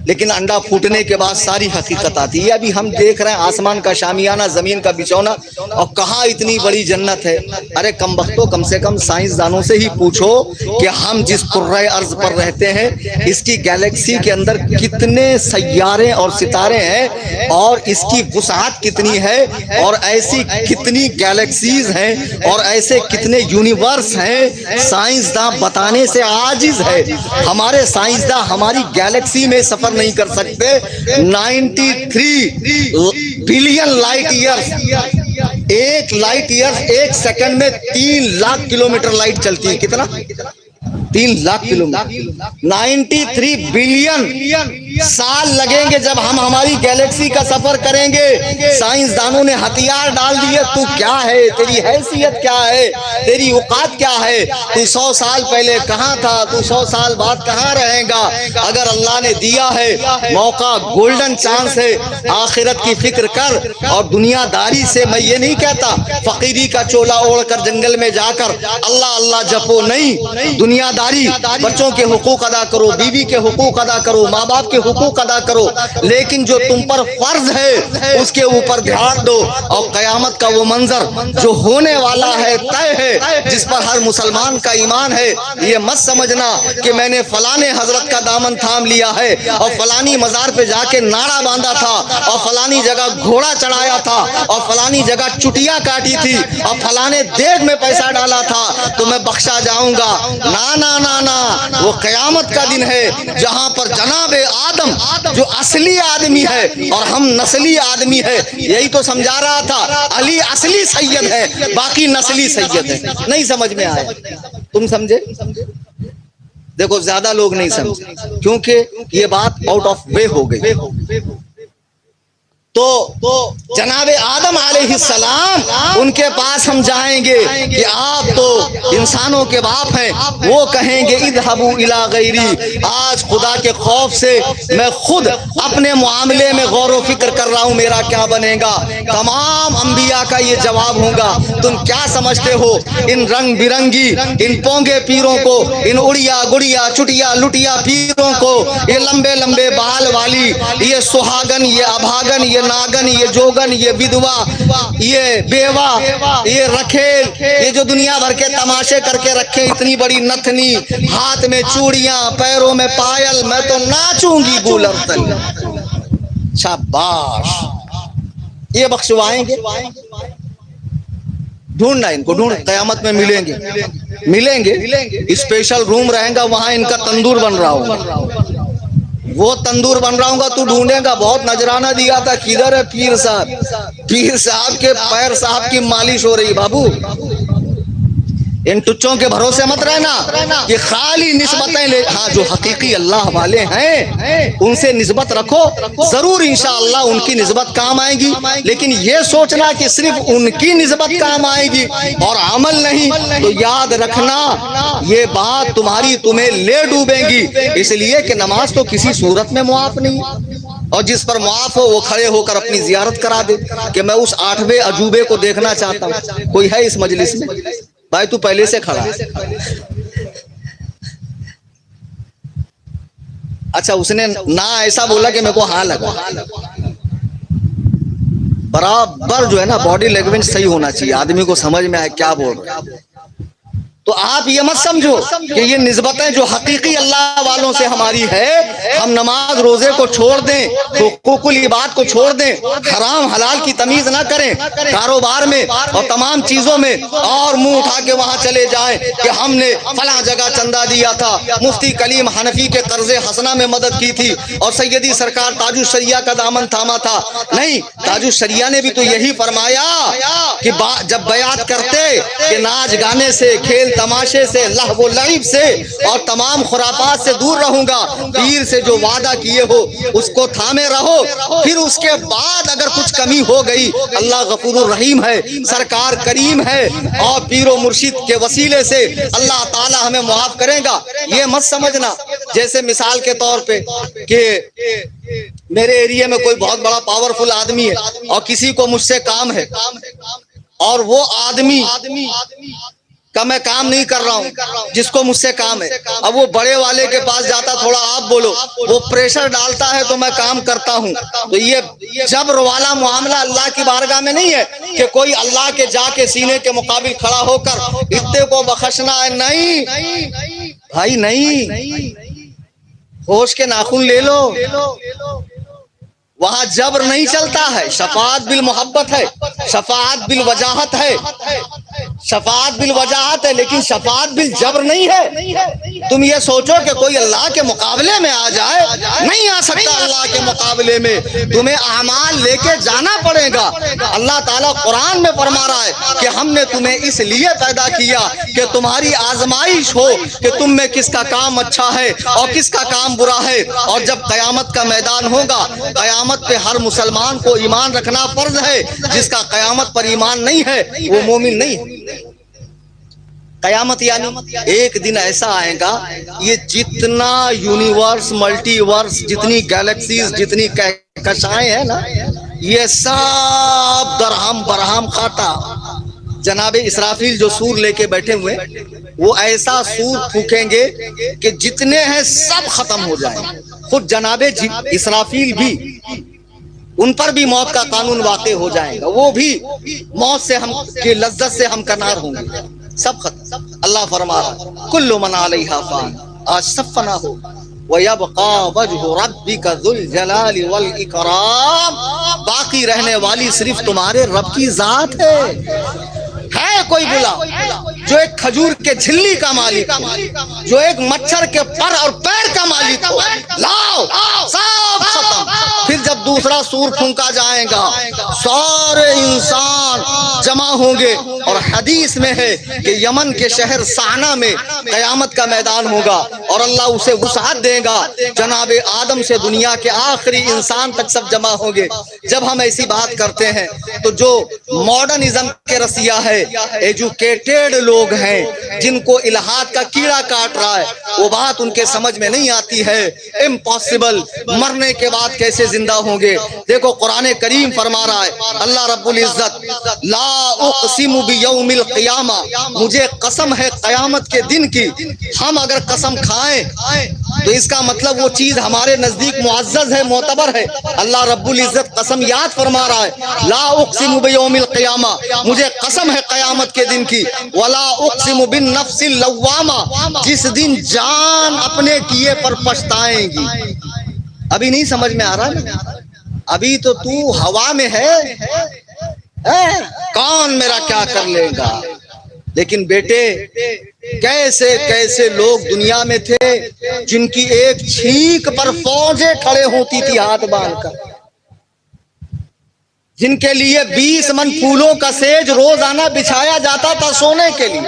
لیکن انڈا پھوٹنے کے بعد ساری حقیقت آتی ہے۔ ابھی ہم دیکھ رہے ہیں آسمان کا شامیانہ، زمین کا بچھونا، اور کہاں اتنی بڑی جنت ہے۔ ارے کم بختو، کم سے کم سائنسدانوں سے ہی پوچھو کہ ہم جس کرۂ ارض پر رہتے ہیں، اس کی گیلیکسی کے اندر کتنے سیارے اور ستارے ہیں، اور اس کی وسعت کتنی ہے، اور ایسی کتنی گیلیکسیز ہیں، اور ایسے کتنے یونیورس ہیں، سائنسداں بتانے سے عاجز ہے۔ ہمارے سائنسداں ہماری گیلیکسی میں سفر نہیں کر سکتے۔ 93 بلین لائٹ ایئرز، ایک لائٹ ایئر ایک سیکنڈ میں 3 لاکھ کلومیٹر لائٹ چلتی ہے۔ کتنا؟ 3 لاکھ کلومیٹر، 93 بلین سال لگیں گے جب ہم ہماری گیلیکسی کا سفر کریں گے۔ سائنسدانوں نے ہتھیار ڈال دیے، تو کیا ہے، تیری حیثیت کیا ہے، تیری اوقات کیا ہے، تو 100 سال پہلے کہاں تھا، تو 100 سال بعد کہاں رہے گا۔ اگر اللہ نے دیا ہے موقع، گولڈن چانس ہے، آخرت کی فکر کر۔ اور دنیا داری سے میں یہ نہیں کہتا فقیری کا چولا اوڑھ کر جنگل میں جا کر اللہ اللہ جپو، نہیں، دنیا داری، بچوں کے حقوق ادا کرو، بیوی کے حقوق ادا کرو، ماں باپ کے حقوق ادا کرو، لیکن جو تم پر فرض ہے اس کے اوپر دھیان دو۔ اور قیامت کا وہ منظر جو ہونے والا ہے، طے ہے، جس پر ہر مسلمان کا ایمان ہے۔ یہ مت سمجھنا کہ میں نے فلانے حضرت کا دامن تھام لیا ہے، اور فلانی مزار پہ جا کے ناڑا باندھا تھا، اور فلانی جگہ گھوڑا چڑھایا تھا، اور فلانی جگہ چٹیا کاٹی تھی، اور فلانے دیگ میں پیسہ ڈالا تھا تو میں بخشا جاؤں گا۔ نا نا نا نا، وہ قیامت کا دن ہے جہاں پر جناب آدم جو اصلی آدمی ہے اور ہم نسلی آدمی ہے، یہی تو سمجھا رہا تھا، علی اصلی سید ہے، باقی نسلی سید ہے۔ نہیں سمجھ میں آیا؟ تم سمجھے؟ دیکھو زیادہ لوگ نہیں سمجھے، کیونکہ یہ بات آؤٹ آف وے ہو گئی۔ تو جناب آدم علیہ السلام ان کے پاس ہم جائیں گے کہ آپ تو انسانوں کے باپ ہیں، وہ کہیں گے اذهبوا الی غیری۔ آج خدا کے خوف سے میں خود اپنے معاملے میں غور و فکر کر رہا ہوں، میرا کیا بنے گا۔ تمام انبیاء کا یہ جواب ہوگا، تم کیا سمجھتے ہو ان رنگ برنگی، ان پونگے پیروں کو، ان اڑیا گڑیا چٹیا لٹیا پیروں کو، یہ لمبے لمبے بال والی، یہ سہاگن، یہ ابھاگن، یہ ناگن، یہ جوگن، یہ بدوا، یہ بیوہ، یہ رکھیل، یہ جو دنیا بھر کے تماشے کر کے رکھے، اتنی بڑی نتھنی، ہاتھ میں چوڑیاں، پیروں میں پائل، میں تو ناچوں گی گولر تل۔ شاباش، یہ بخشوائیں گے؟ ڈھونڈنا ان کو، ڈھونڈ، قیامت میں ملیں گے، اسپیشل روم رہیں گا، وہاں ان کا تندور بن رہا ہوگا، وہ تندور بن رہا ہوں گا، تو ڈھونڈے گا۔ بہت نذرانہ دیا تھا، کدھر ہے پیر صاحب؟ پیر صاحب کے پیر صاحب کی مالش ہو رہی۔ بابو ان ٹچوں کے بھروسے مت رہنا کہ خالی نسبتیں لے، ہاں جو حقیقی اللہ والے ہیں ان سے نسبت رکھو، ضرور انشاءاللہ ان کی نسبت کام آئے گی، لیکن یہ سوچنا کہ صرف ان کی نسبت کام آئے گی اور عمل نہیں، تو یاد رکھنا یہ بات تمہیں لے ڈوبے گی۔ اس لیے کہ نماز تو کسی صورت میں معاف نہیں، اور جس پر معاف ہو وہ کھڑے ہو کر اپنی زیارت کرا دے کہ میں اس 8ویں عجوبے کو دیکھنا چاہتا ہوں۔ کوئی ہے اس مجلس میں؟ بھائی تو پہلے سے کھڑا ہے۔ اچھا اس نے نہ ایسا بولا کہ میرے کو ہاں لگا، برابر جو ہے نا باڈی لینگویج صحیح ہونا چاہیے، آدمی کو سمجھ میں آئے کیا بول رہے ہیں۔ تو آپ یہ مت سمجھو کہ یہ نسبتیں جو حقیقی اللہ والوں سے ہماری ہے، ہم نماز روزے کو چھوڑ دیں، حقوق العباد کو چھوڑ دیں، حرام حلال کی تمیز نہ کریں، کاروبار میں اور تمام چیزوں میں، اور منہ اٹھا کے وہاں چلے جائیں کہ ہم نے فلاں جگہ چندہ دیا تھا، مفتی کلیم حنفی کے قرض حسنہ میں مدد کی تھی، اور سیدی سرکار تاج الشریعہ کا دامن تھاما تھا۔ نہیں، تاج الشریعہ نے بھی تو یہی فرمایا کہ جب بیعت کرتے کہ ناچ گانے سے، کھیل تماشے سے، لہو و لعب سے اور تمام خرافات سے دور رہوں گا، پیر سے جو وعدہ کیے ہو اس کو تھامے رہو، پھر اس کے بعد اگر کچھ کمی ہو گئی، اللہ غفور الرحیم ہے، سرکار کریم ہے، اور پیر و مرشد کے وسیلے سے اللہ تعالی ہمیں معاف کرے گا۔ یہ مت سمجھنا جیسے مثال کے طور پہ کہ میرے ایریا میں کوئی بہت بڑا پاورفل آدمی ہے اور کسی کو مجھ سے کام ہے اور وہ آدمی کا میں کام نہیں کر رہا ہوں جس کو مجھ سے کام ہے، اب وہ بڑے والے کے پاس جاتا تھوڑا آپ بولو، وہ پریشر ڈالتا ہے تو میں کام کرتا ہوں. تو یہ جبر والا معاملہ اللہ کی بارگاہ میں نہیں ہے کہ کوئی اللہ کے جا کے سینے کے مقابل کھڑا ہو کر اتنے کو بخشنا ہے. نہیں بھائی نہیں، ہوش کے ناخن لے لو، وہاں جبر نہیں چلتا ہے. شفاعت بالمحبت ہے، شفاعت بالوجاہت ہے، شفاعت بالوجاہت ہے، لیکن شفاعت بالجبر نہیں ہے. تم یہ سوچو کہ کوئی اللہ کے مقابلے میں آ جائے، نہیں آ سکتا اللہ کے مقابلے میں. تمہیں اعمال لے کے جانا پڑے گا. اللہ تعالیٰ قرآن میں فرما رہا ہے کہ ہم نے تمہیں اس لیے پیدا کیا کہ تمہاری آزمائش ہو کہ تم میں کس کا کام اچھا ہے اور کس کا کام برا ہے. اور جب قیامت کا میدان ہوگا، قیامت پہ ہر مسلمان کو ایمان رکھنا فرض ہے. جس کا قیامت پر ایمان نہیں ہے وہ مومن نہیں ہے. قیامت یعنی ایک دن ایسا آئے گا، یہ جتنا یونیورس، ملٹی ورس، جتنی گیلیکسیز، جتنی کہکشائیں ہیں نا، یہ سب درہم برہم کھاتا. جناب اسرافیل جو سور لے کے بیٹھے ہوئے، وہ ایسا سور پھونکیں گے کہ جتنے ہیں سب ختم ہو جائیں. خود جناب اسرافیل بھی، ان پر بھی موت کا قانون واقع ہو جائے گا. وہ بھی موت سے ہم کی لذت سے ہم کنار ہوں گے. سب ختم. اللہ فرما رہا کل من علیہا فان، آج سب فنا ہو. وَيَبْقَى وَجْهُ رَبِّكَ ذُو الْجَلَالِ وَالْإِكْرَامِ، باقی رہنے والی صرف تمہارے رب کی ذات ہے. کوئی بلا جو ایک کھجور کے جھلی کا مالک ہو، جو ایک مچھر کے پر اور پیر کا مالک ہو، لاؤ سب ختم. پھر جب دوسرا سور پھونکا جائے گا، سارے انسان جمع ہوں گے. اور حدیث میں ہے کہ یمن کے شہر سعنا میں قیامت کا میدان ہوگا اور اللہ اسے وسعت دے گا. جناب آدم سے دنیا کے آخری انسان تک سب جمع ہوں گے. جب ہم ایسی بات کرتے ہیں تو جو ماڈرنزم کے رسیا ہے، ایجوکیٹڈ لوگ ہیں جن کو الہاد کا کیڑا کاٹ رہا ہے، وہ بات ان کے سمجھ میں نہیں آتی ہے. امپاسبل، مرنے کے بعد کیسے زندہ ہوں گے؟ دیکھو قرآن کریم فرما رہا ہے اللہ رب العزت، لا اقسم بیوم القیامہ، مجھے قسم ہے قیامت کے دن کی. ہم اگر قسم کھائیں تو اس کا مطلب وہ چیز ہمارے نزدیک معزز ہے، معتبر ہے. اللہ رب العزت قسم یاد فرما رہا ہے، لا اقسم بیوم القیامہ، مجھے قسم ہے قیامت کے دن کی. ولا اقسم بالنفس اللوامہ، جس دن جان اپنے کیے پر پچھتائیں گی. ابھی نہیں سمجھ میں آ رہا نا؟ ابھی تو ہوا میں ہے، کون میرا کیا کر لے گا. لیکن بیٹے کیسے کیسے لوگ دنیا میں تھے جن کی ایک چھینک پر فوجیں کھڑے ہوتی تھی ہاتھ باندھ کر، جن کے لیے 20 من پھولوں کا سیج روزانہ بچھایا جاتا تھا سونے کے لیے،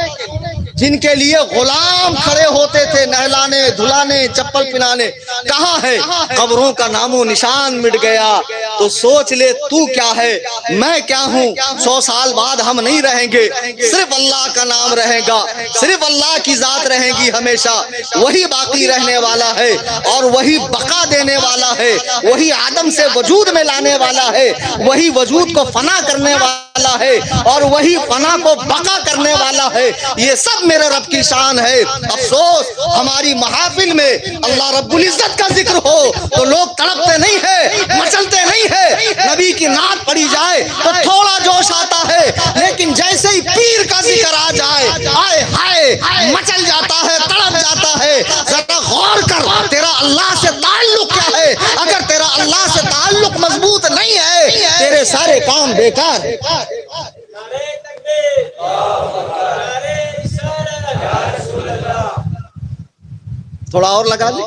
جن کے لیے غلام کھڑے ہوتے تھے نہلانے دھلانے چپل پہنانے. کہاں ہے؟ قبروں کا نام و نشان مٹ گیا. تو سوچ لے تو کیا ہے، میں کیا ہوں. 100 سال بعد ہم نہیں رہیں گے، صرف اللہ کا نام رہے گا، صرف اللہ کی ذات رہے گی ہمیشہ. وہی باقی رہنے والا ہے اور وہی بقا دینے والا ہے، وہی آدم سے وجود میں لانے والا ہے، وہی وجود کو فنا کرنے والا ہے اور وہی فنا کو بقا کرنے والا ہے. یہ سب میرے رب کی شان ہے. افسوس ہماری محافل میں اللہ رب العزت کا ذکر ہو تو لوگ تڑپتے نہیں ہیں، مچلتے نہیں ہیں. نبی کی نعت پڑھی جائے تو تھوڑا جوش آتا ہے، لیکن جیسے ہی پیر کا ذکر آ جائے، آئے ہائے مچل جاتا ہے، تڑپ جاتا ہے. ذرا غور کر، تیرا اللہ سے تعلق کیا ہے؟ اگر تیرا اللہ سے تعلق مضبوط نہیں ہے، تیرے سارے کام بیکار ہیں. تھوڑا اور لگا لیں.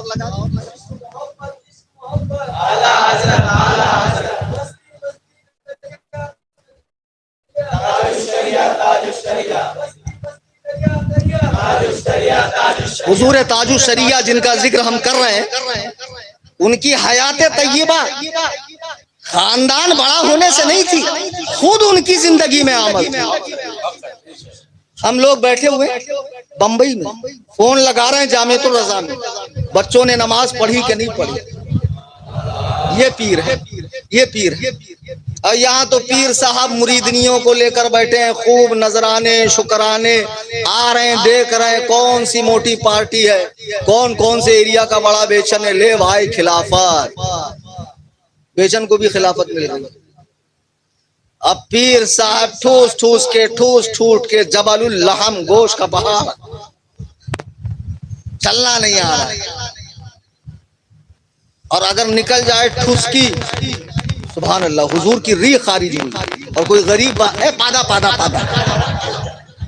حضور تاج الشریعہ جن کا ذکر ہم کر رہے ہیں، ان کی حیات طیبہ خاندان بڑا ہونے سے نہیں تھی، خود ان کی زندگی میں عمل تھی. ہم لوگ بیٹھے ہوئے بمبئی میں، فون لگا رہے ہیں جامعۃ الرضا میں، بچوں نے نماز پڑھی کہ نہیں پڑھی. یہ پیر ہے، یہ پیر ہے۔ اور یہاں تو پیر صاحب مریدنیوں کو لے کر بیٹھے ہیں، خوب نذرانے شکرانے آ رہے ہیں، دیکھ رہے ہیں کون سی موٹی پارٹی ہے، کون سے ایریا کا بڑا بیچن ہے، لے بھائی خلافت، بیچن کو بھی خلافت مل رہی ہے۔ اب پیر صاحب ٹھوس ٹھوٹ کے جبل اللحم، گوشت کا پہاڑ، چلنا نہیں آ رہا ہے، اور اگر نکل جائے ٹھسکی، سبحان اللہ، حضور کی ریح خارج ہوئی، اور کوئی غریب پادا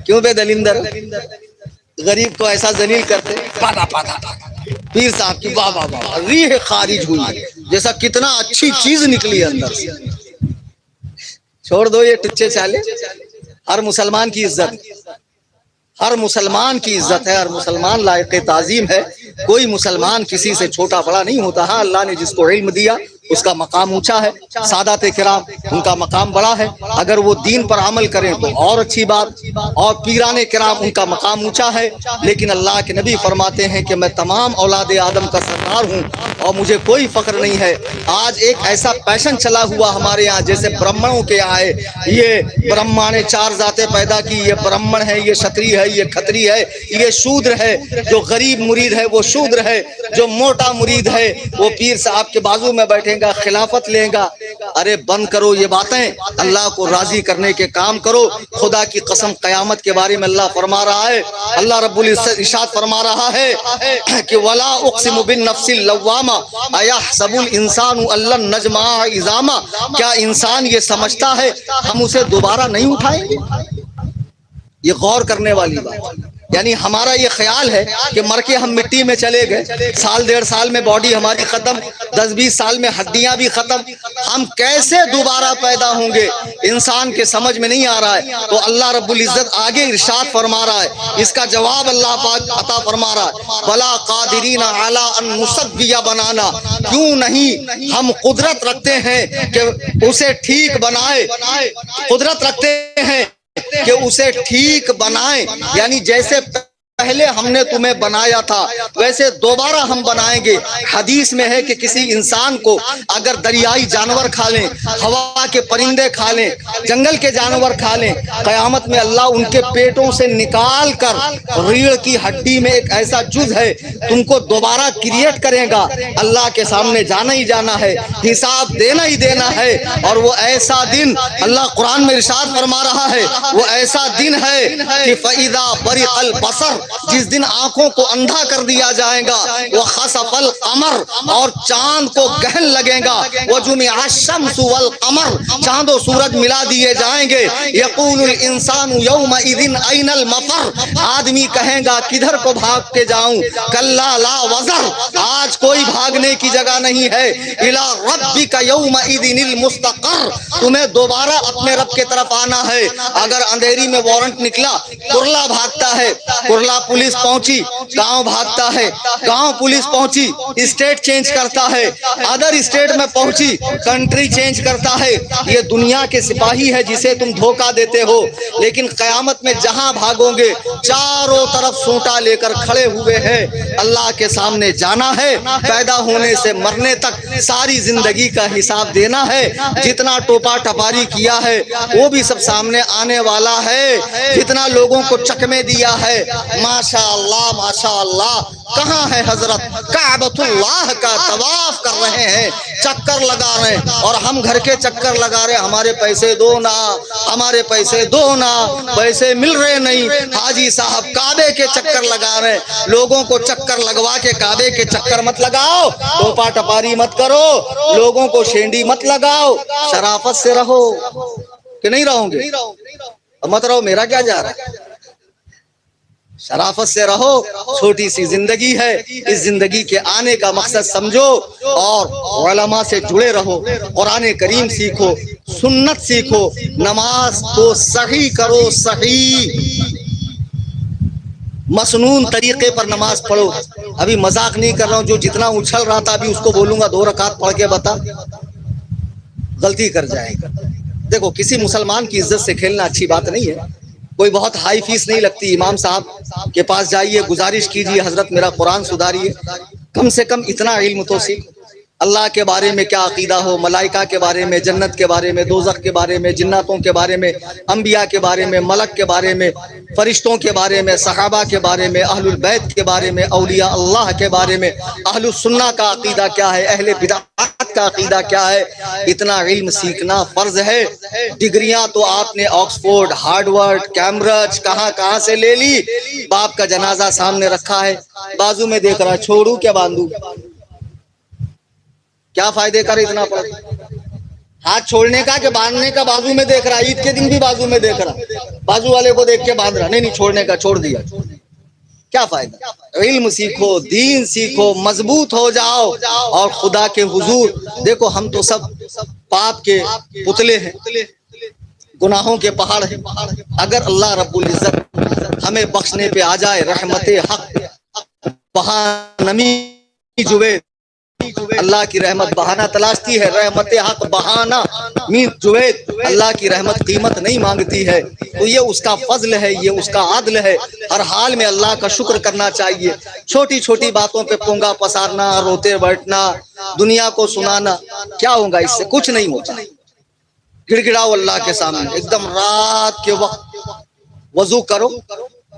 کیوں بے دلندر غریب کو ایسا ذلیل کرتے، پادا پیر صاحب کی واہ واہ واہ، ریح خارج ہوئی، جیسا کتنا اچھی چیز نکلی اندر سے۔ چھوڑ دو یہ ٹچے چالے، ہر مسلمان کی عزت، ہر مسلمان کی عزت ہے، ہر مسلمان لائق تعظیم ہے، کوئی مسلمان کسی سے چھوٹا بڑا نہیں ہوتا۔ ہاں، اللہ نے جس کو علم دیا اس کا مقام اونچا ہے، سادات کرام ان کا مقام بڑا ہے، اگر وہ دین پر عمل کریں تو اور اچھی بات، اور پیران کرام ان کا مقام اونچا ہے، لیکن اللہ کے نبی فرماتے ہیں کہ میں تمام اولاد آدم کا سردار ہوں اور مجھے کوئی فخر نہیں ہے۔ آج ایک ایسا پیشن چلا ہوا ہمارے یہاں، جیسے برہمنوں کے یہاں ہے، یہ برہما نے 4 ذاتیں پیدا کی، یہ برہمن ہے، یہ شتری ہے، یہ کھتری ہے، یہ شودر ہے، جو غریب مرید ہے وہ شودر ہے، جو موٹا مرید ہے وہ پیر صاحب کے بازو میں بیٹھے گا، خلافت لے گا۔ ارے بند کرو یہ باتیں، اللہ کو راضی کرنے کے کام کرو۔ خدا کی قسم قیامت کے بارے میں اللہ فرما رہا ہے، اللہ رب العزت ارشاد فرما رہا ہے کہ وَلَا أُقْسِمُ بِالنَّفْسِ اللَّوَّامَةِ أَيَحْسَبُ الْإِنسَانُ أَن لَّن نَّجْمَعَ عِظَامَهُ، کیا انسان یہ سمجھتا ہے ہم اسے دوبارہ نہیں اٹھائیں گے؟ یہ غور کرنے والی بات، یعنی ہمارا یہ خیال ہے کہ مر کے ہم مٹی میں چلے گئے، سال 1.5 سال میں باڈی ہماری ختم، 10-20 سال میں ہڈیاں بھی ختم، ہم کیسے دوبارہ پیدا ہوں گے؟ انسان کے سمجھ میں نہیں آ رہا ہے۔ تو اللہ رب العزت آگے ارشاد فرما رہا ہے، اس کا جواب اللہ پاک عطا فرما رہا ہے، بلا قادرین علی ان نسوی بنانا، کیوں نہیں ہم قدرت رکھتے ہیں کہ اسے ٹھیک بنائے، قدرت رکھتے ہیں کہ اسے ٹھیک بنائیں، یعنی جیسے پہلے ہم نے تمہیں بنایا تھا ویسے دوبارہ ہم بنائیں گے۔ حدیث میں ہے کہ کسی انسان کو اگر دریائی جانور کھا لیں، ہوا کے پرندے کھا لیں، جنگل کے جانور کھا لیں، قیامت میں اللہ ان کے پیٹوں سے نکال کر ریڑھ کی ہڈی میں ایک ایسا جز ہے تم کو دوبارہ کریٹ کرے گا، اللہ کے سامنے جانا ہی جانا ہے، حساب دینا ہی دینا ہے۔ اور وہ ایسا دن اللہ قرآن میں ارشاد فرما رہا ہے، وہ ایسا دن ہے کہ فَإِذَا بَرِقَ الْبَصَرُ، جس دن آنکھوں کو اندھا کر دیا جائے گا، وَخَسَفَ الْقَمَرُ، اور چاند کو گہن لگے گا، وَجُمِعَ الشَّمْسُ وَالْقَمَرُ، چاند و سورج ملا دیے جائیں گے، يَقُولُ الْإِنسَانُ يَوْمَئِذٍ أَيْنَ الْمَفَرُ، آدمی کہے گا کدھر کو بھاگ کے جاؤں، كَلَّا لَا وَزَرَ، آج کوئی بھاگنے کی جگہ نہیں ہے، إِلَىٰ رَبِّكَ يَوْمَئِذٍ الْمُسْتَقَرُّ، تمہیں دوبارہ اپنے رب کے طرف آنا ہے۔ اگر اندھیری میں وارنٹ نکلا، کرلا بھاگتا ہے، کرلا پولیس پہنچی، گاؤں بھاگتا ہے، گاؤں پولیس پہنچی، اسٹیٹ چینج کرتا ہے، ادر اسٹیٹ میں پہنچی، کنٹری چینج کرتا ہے۔ یہ دنیا کے سپاہی ہے جسے تم دھوکہ دیتے ہو، لیکن قیامت میں جہاں بھاگو گے چاروں طرف سونٹا لے کر کھڑے ہوئے ہیں، اللہ کے سامنے جانا ہے، پیدا ہونے سے مرنے تک ساری زندگی کا حساب دینا ہے، جتنا ٹوپا ٹپاری کیا ہے وہ بھی سب سامنے آنے والا ہے، جتنا لوگوں کو چکمے دیا ہے، ماشاءاللہ ماشاءاللہ، کہاں ہے حضرت کعبۃ اللہ کا طواف کر رہے ہیں، چکر لگا رہے ہیں، اور ہم گھر کے چکر لگا رہے ہیں، ہمارے پیسے دو نا، ہمارے پیسے دو نا، پیسے مل رہے نہیں۔ حاجی صاحب کعبے کے چکر لگا رہے ہیں، لوگوں کو چکر لگوا کے کعبے کے چکر مت لگاؤ، ٹوپا ٹپاری مت کرو، لوگوں کو شینڈی مت لگاؤ، شرافت سے رہو کہ نہیں رہو گے؟ مت رہو، میرا کیا جا رہا ہے؟ شرافت سے رہو، چھوٹی سی زندگی ہے، اس زندگی کے آنے کا مقصد سمجھو، اور علماء سے جڑے رہو، قرآن کریم سیکھو، سنت سیکھو، نماز کو صحیح کرو، صحیح مسنون طریقے پر نماز پڑھو۔ ابھی مذاق نہیں کر رہا ہوں، جو جتنا اچھل رہا تھا ابھی اس کو بولوں گا 2 رکعت پڑھ کے بتا، غلطی کر جائے گا۔ دیکھو، کسی مسلمان کی عزت سے کھیلنا اچھی بات نہیں ہے، کوئی بہت ہائی فیس نہیں لگتی، امام صاحب کے پاس جائیے، گزارش کیجیے حضرت میرا قرآن سدھاریے، کم سے کم اتنا علم تو سیکھ، اللہ کے بارے میں کیا عقیدہ ہو، ملائکہ کے بارے میں، جنت کے بارے میں، دوزخ کے بارے میں، جناتوں کے بارے میں، انبیاء کے بارے میں، ملک کے بارے میں، فرشتوں کے بارے میں، صحابہ کے بارے میں، اہل البیت کے بارے میں، اولیاء اللہ کے بارے میں، اہل السنہ کا عقیدہ کیا ہے، اہل بدعت کا عقیدہ کیا ہے، اتنا علم سیکھنا فرض ہے۔ ڈگریاں تو آپ نے آکسفورڈ، ہارڈورڈ، کیمبرج کہاں کہاں سے لے لی، باپ کا جنازہ سامنے رکھا ہے، بازو میں دیکھ رہا، چھوڑوں کیا باندھوں، کیا فائدے کر اتنا پڑ، ہاتھ چھوڑنے کا کہ باندھنے کا، بازو میں دیکھ رہا، عید کے دن بھی بازو میں دیکھ رہا، بازو والے کو دیکھ کے باندھ رہا، نہیں چھوڑنے کا، چھوڑ دیا، کیا فائدہ؟ علم سیکھو، دین سیکھو، مضبوط ہو جاؤ، اور خدا کے حضور دیکھو ہم تو سب پاپ کے پتلے ہیں، گناہوں کے پہاڑ ہیں، اگر اللہ رب العزت ہمیں بخشنے پہ آ جائے، رحمت حق بہانمی جوید، اللہ کی رحمت بہانہ تلاشتی ہے، رحمت حق بہانہ میر جوید، اللہ کی رحمت قیمت نہیں مانگتی ہے، تو یہ اس کا فضل ہے، یہ اس کا عدل ہے، ہر حال میں اللہ کا شکر کرنا چاہیے۔ چھوٹی چھوٹی باتوں پہ پونگا پسارنا، روتے بیٹھنا، دنیا کو سنانا، کیا ہوگا اس سے؟ کچھ نہیں ہوتا۔ گڑ گڑاؤ اللہ کے سامنے، ایک دم رات کے وقت وضو کرو،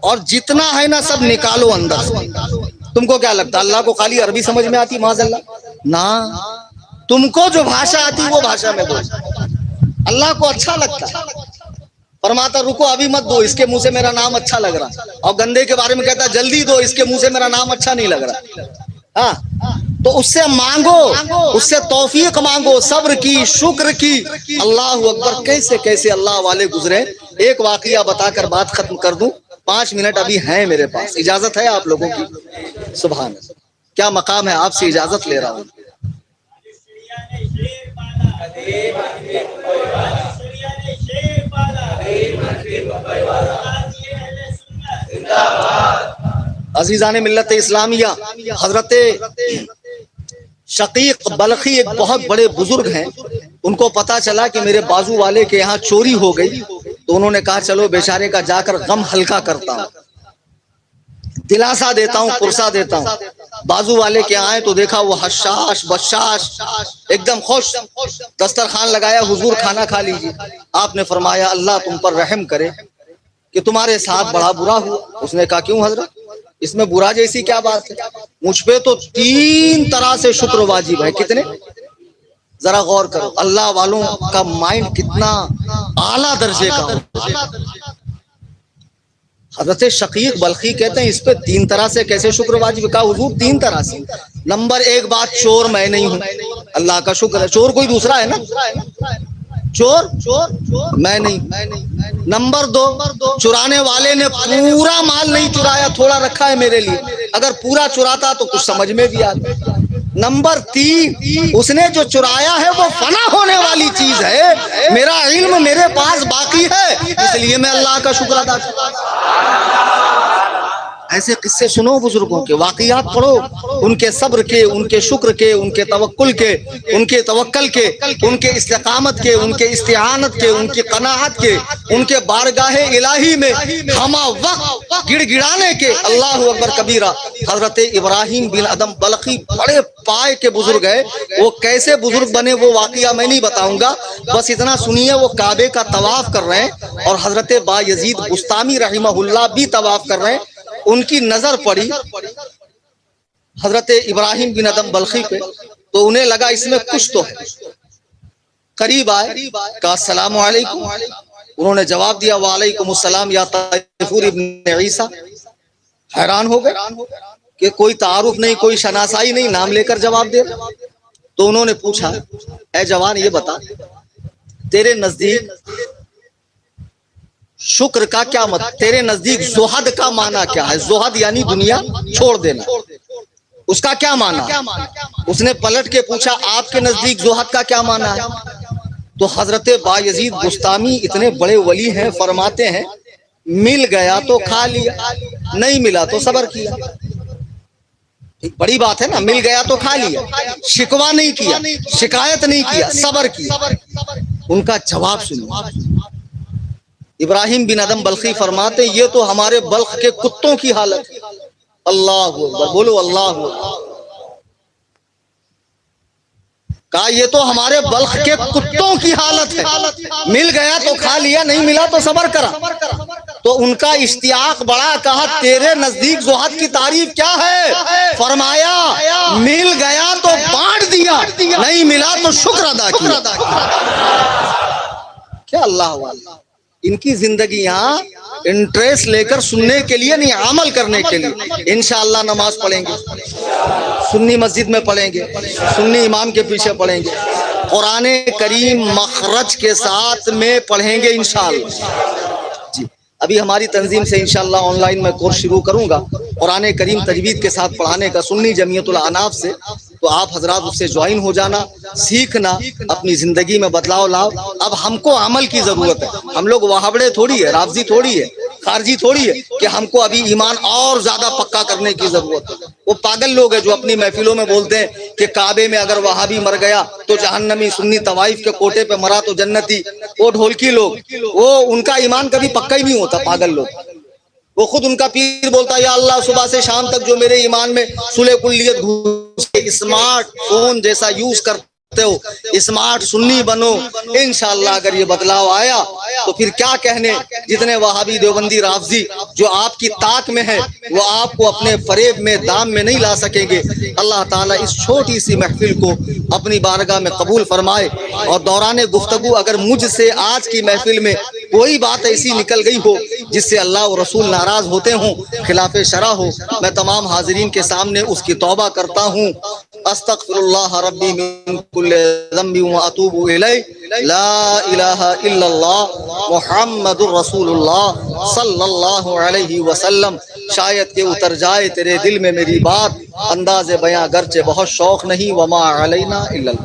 اور جتنا ہے نا سب نکالو اندر سے۔ تم کو کیا لگتا اللہ کو خالی عربی سمجھ میں آتی؟ معاذ اللہ نا، تم کو جو بھاشا آتی وہ بھاشا میں بول، اللہ کو اچھا لگتا ہے، فرماتا رکو ابھی مت دو، اس کے منہ سے میرا نام اچھا لگ رہا، اور گندے کے بارے میں کہتا جلدی دو، اس کے منہ سے میرا نام اچھا نہیں لگ رہا۔ ہاں تو اس سے مانگو، اس سے توفیق مانگو، صبر کی، شکر کی۔ اللہ اکبر، کیسے کیسے اللہ والے گزرے۔ ایک واقعہ بتا کر بات ختم کر دوں، 5 منٹ ابھی ہیں میرے پاس، اجازت ہے آپ لوگوں کی؟ سبحان اللہ، کیا مقام ہے، آپ سے اجازت لے رہا ہوں۔ عزیزان ملت اسلامیہ، حضرت شقیق بلخی ایک بہت بڑے بزرگ ہیں، ان کو پتا چلا کہ میرے بازو والے کے یہاں چوری ہو گئی، تو انہوں نے کہا چلو بیچارے کا جا کر غم ہلکا کرتا ہوں، دلاسا دیتا ہوں، پرسا دیتا ہوں۔ بازو والے کے آئے تو دیکھا وہ حشاش بشاش ایک دم خوش، دسترخوان لگایا، حضور کھانا کھا لیجیے۔ آپ نے فرمایا اللہ تم پر رحم کرے کہ تمہارے ساتھ بڑا برا ہوا۔ اس نے کہا کیوں حضرت، اس میں برا جیسی کیا بات ہے؟ مجھ پہ تو 3 طرح سے شکر واجب ہے۔ کتنے؟ ذرا غور کرو، اللہ والوں کا مائنڈ کتنا اعلیٰ درجے کا ہو۔ حضرت شقیق بلخی کہتے ہیں اس پہ 3 طرح سے کیسے شکر واجب؟ کہا حضور 3 طرح سے۔ نمبر 1 بات، چور میں نہیں ہوں، اللہ کا شکر ہے، چور کوئی دوسرا ہے نا، چور میں نہیں۔ نمبر 2، چرانے والے نے پورا مال نہیں چرایا، تھوڑا رکھا ہے میرے لیے، اگر پورا چراتا تو کچھ سمجھ میں بھی آتا۔ نمبر 3، اس نے جو چرایا ہے وہ فنا ہونے والی چیز ہے، میرا علم میرے پاس باقی ہے، اس لیے میں اللہ کا شکر ادا کرتا ہوں۔ ایسے قصے سنو بزرگوں کے، واقعات پڑھو، ان کے صبر کے، ان کے شکر کے، ان کے توکل کے، ان کے توکل کے، ان کے استقامت کے، ان کے استعانت کے، ان کی قناعت کے، ان کے بارگاہ الہی میں ہمہ وقت گڑ گڑانے کے۔ اللہ اکبر کبیرہ۔ حضرت ابراہیم بن ادم بلخی بڑے پائے کے بزرگ ہے، وہ کیسے بزرگ بنے وہ واقعہ میں نہیں بتاؤں گا، بس اتنا سنیے، وہ کعبے کا طواف کر رہے ہیں اور حضرت بایزید بستامی رحمہ اللہ بھی طواف کر رہے ہیں، ان کی نظر پڑی حضرت ابراہیم بن ادم بلخی پہ، تو انہیں لگا اس میں کچھ تو ہے، قریب آئے، کہا السلام علیکم۔ انہوں نے جواب دیا وعلیکم السلام یا طیفور ابن عیسیٰ۔ حیران ہو گئے کہ کوئی تعارف نہیں، کوئی شناسائی نہیں، نام لے کر جواب دے۔ تو انہوں نے پوچھا اے جوان یہ بتا تیرے نزدیک شکر کا کیا مطلب، تیرے نزدیک زہد کا معنی کیا ہے؟ زہد یعنی دنیا چھوڑ دینا، اس کا کیا معنی ہے؟ اس نے پلٹ کے پوچھا آپ کے نزدیک زہد کا کیا معنی ہے؟ تو حضرت بایزید بستامی اتنے بڑے ولی ہیں، فرماتے ہیں مل گیا تو کھا لیا، نہیں ملا تو صبر کیا۔ بڑی بات ہے نا، مل گیا تو کھا لیا، شکوہ نہیں کیا، شکایت نہیں کیا، صبر کیا۔ ان کا جواب سنو، ابراہیم بن ادم بلخی فرماتے یہ تو ہمارے بلخ کے کتوں کی حالت ہے۔ اللہ اکبر، بولو اللہ اکبر۔ کہا یہ تو ہمارے بلخ کے کتوں کی حالت ہے، مل گیا تو کھا لیا، نہیں ملا تو صبر کرا۔ تو ان کا اشتیاق بڑا، کہا تیرے نزدیک زہد کی تعریف کیا ہے؟ فرمایا مل گیا تو بانٹ دیا، نہیں ملا تو شکر ادا کیا۔ کیا اللہ واللہ، ان کی زندگیاں انٹریسٹ لے کر سننے کے لیے نہیں، عمل کرنے کے لیے۔ انشاءاللہ نماز پڑھیں گے، سنی مسجد میں پڑھیں گے، سنی امام کے پیچھے پڑھیں گے، قرآن کریم مخرج کے ساتھ میں پڑھیں گے انشاءاللہ۔ جی ابھی ہماری تنظیم سے انشاءاللہ آن لائن میں کورس شروع کروں گا قرآن کریم تجوید کے ساتھ پڑھانے کا، سنی جمعیت الاعناف سے، تو آپ حضرات اس سے جوائن ہو جانا، سیکھنا، اپنی زندگی میں بدلاؤ لاؤ۔ اب ہم کو عمل کی ضرورت ہے، ہم لوگ وہابڑے تھوڑی ہے، رافضی تھوڑی ہے، خارجی تھوڑی ہے کہ ہم کو ابھی ایمان اور زیادہ پکا کرنے کی ضرورت ہے۔ وہ پاگل لوگ ہیں جو اپنی محفلوں میں بولتے ہیں کہ کعبے میں اگر وہابی مر گیا تو جہنمی، سنی طوائف کے کوٹے پہ مرا تو جنتی۔ وہ ڈھولکی لوگ، وہ ان کا ایمان کبھی پکا ہی نہیں ہوتا، پاگل لوگ۔ وہ خود ان کا پیر بولتا ہے یا اللہ صبح سے شام تک جو میرے ایمان میں صلح کلیت گھس کے اسمارٹ فون جیسا یوز کرتے ہو، اسمارٹ سنی بنو۔ انشاءاللہ اگر یہ بدلاؤ آیا تو پھر کیا کہنے، جتنے وہابی دیوبندی رافضی جو آپ کی طاق میں ہے وہ آپ کو اپنے فریب میں دام میں نہیں لا سکیں گے۔ اللہ تعالیٰ اس چھوٹی سی محفل کو اپنی بارگاہ میں قبول فرمائے، اور دوران گفتگو اگر مجھ سے آج کی محفل میں کوئی بات ایسی نکل گئی ہو جس سے اللہ اور رسول ناراض ہوتے ہوں، خلاف شرع ہو، میں تمام حاضرین کے سامنے اس کی توبہ کرتا ہوں۔ استغفر اللہ ربی من کل ذنب واتوب الیہ، لا الہ الا اللہ محمد الرسول اللہ صلی اللہ علیہ وسلم۔ شاید کہ اتر جائے تیرے دل میں میری بات، انداز بیاں گرچہ بہت شوق نہیں، وما علینا الا اللہ۔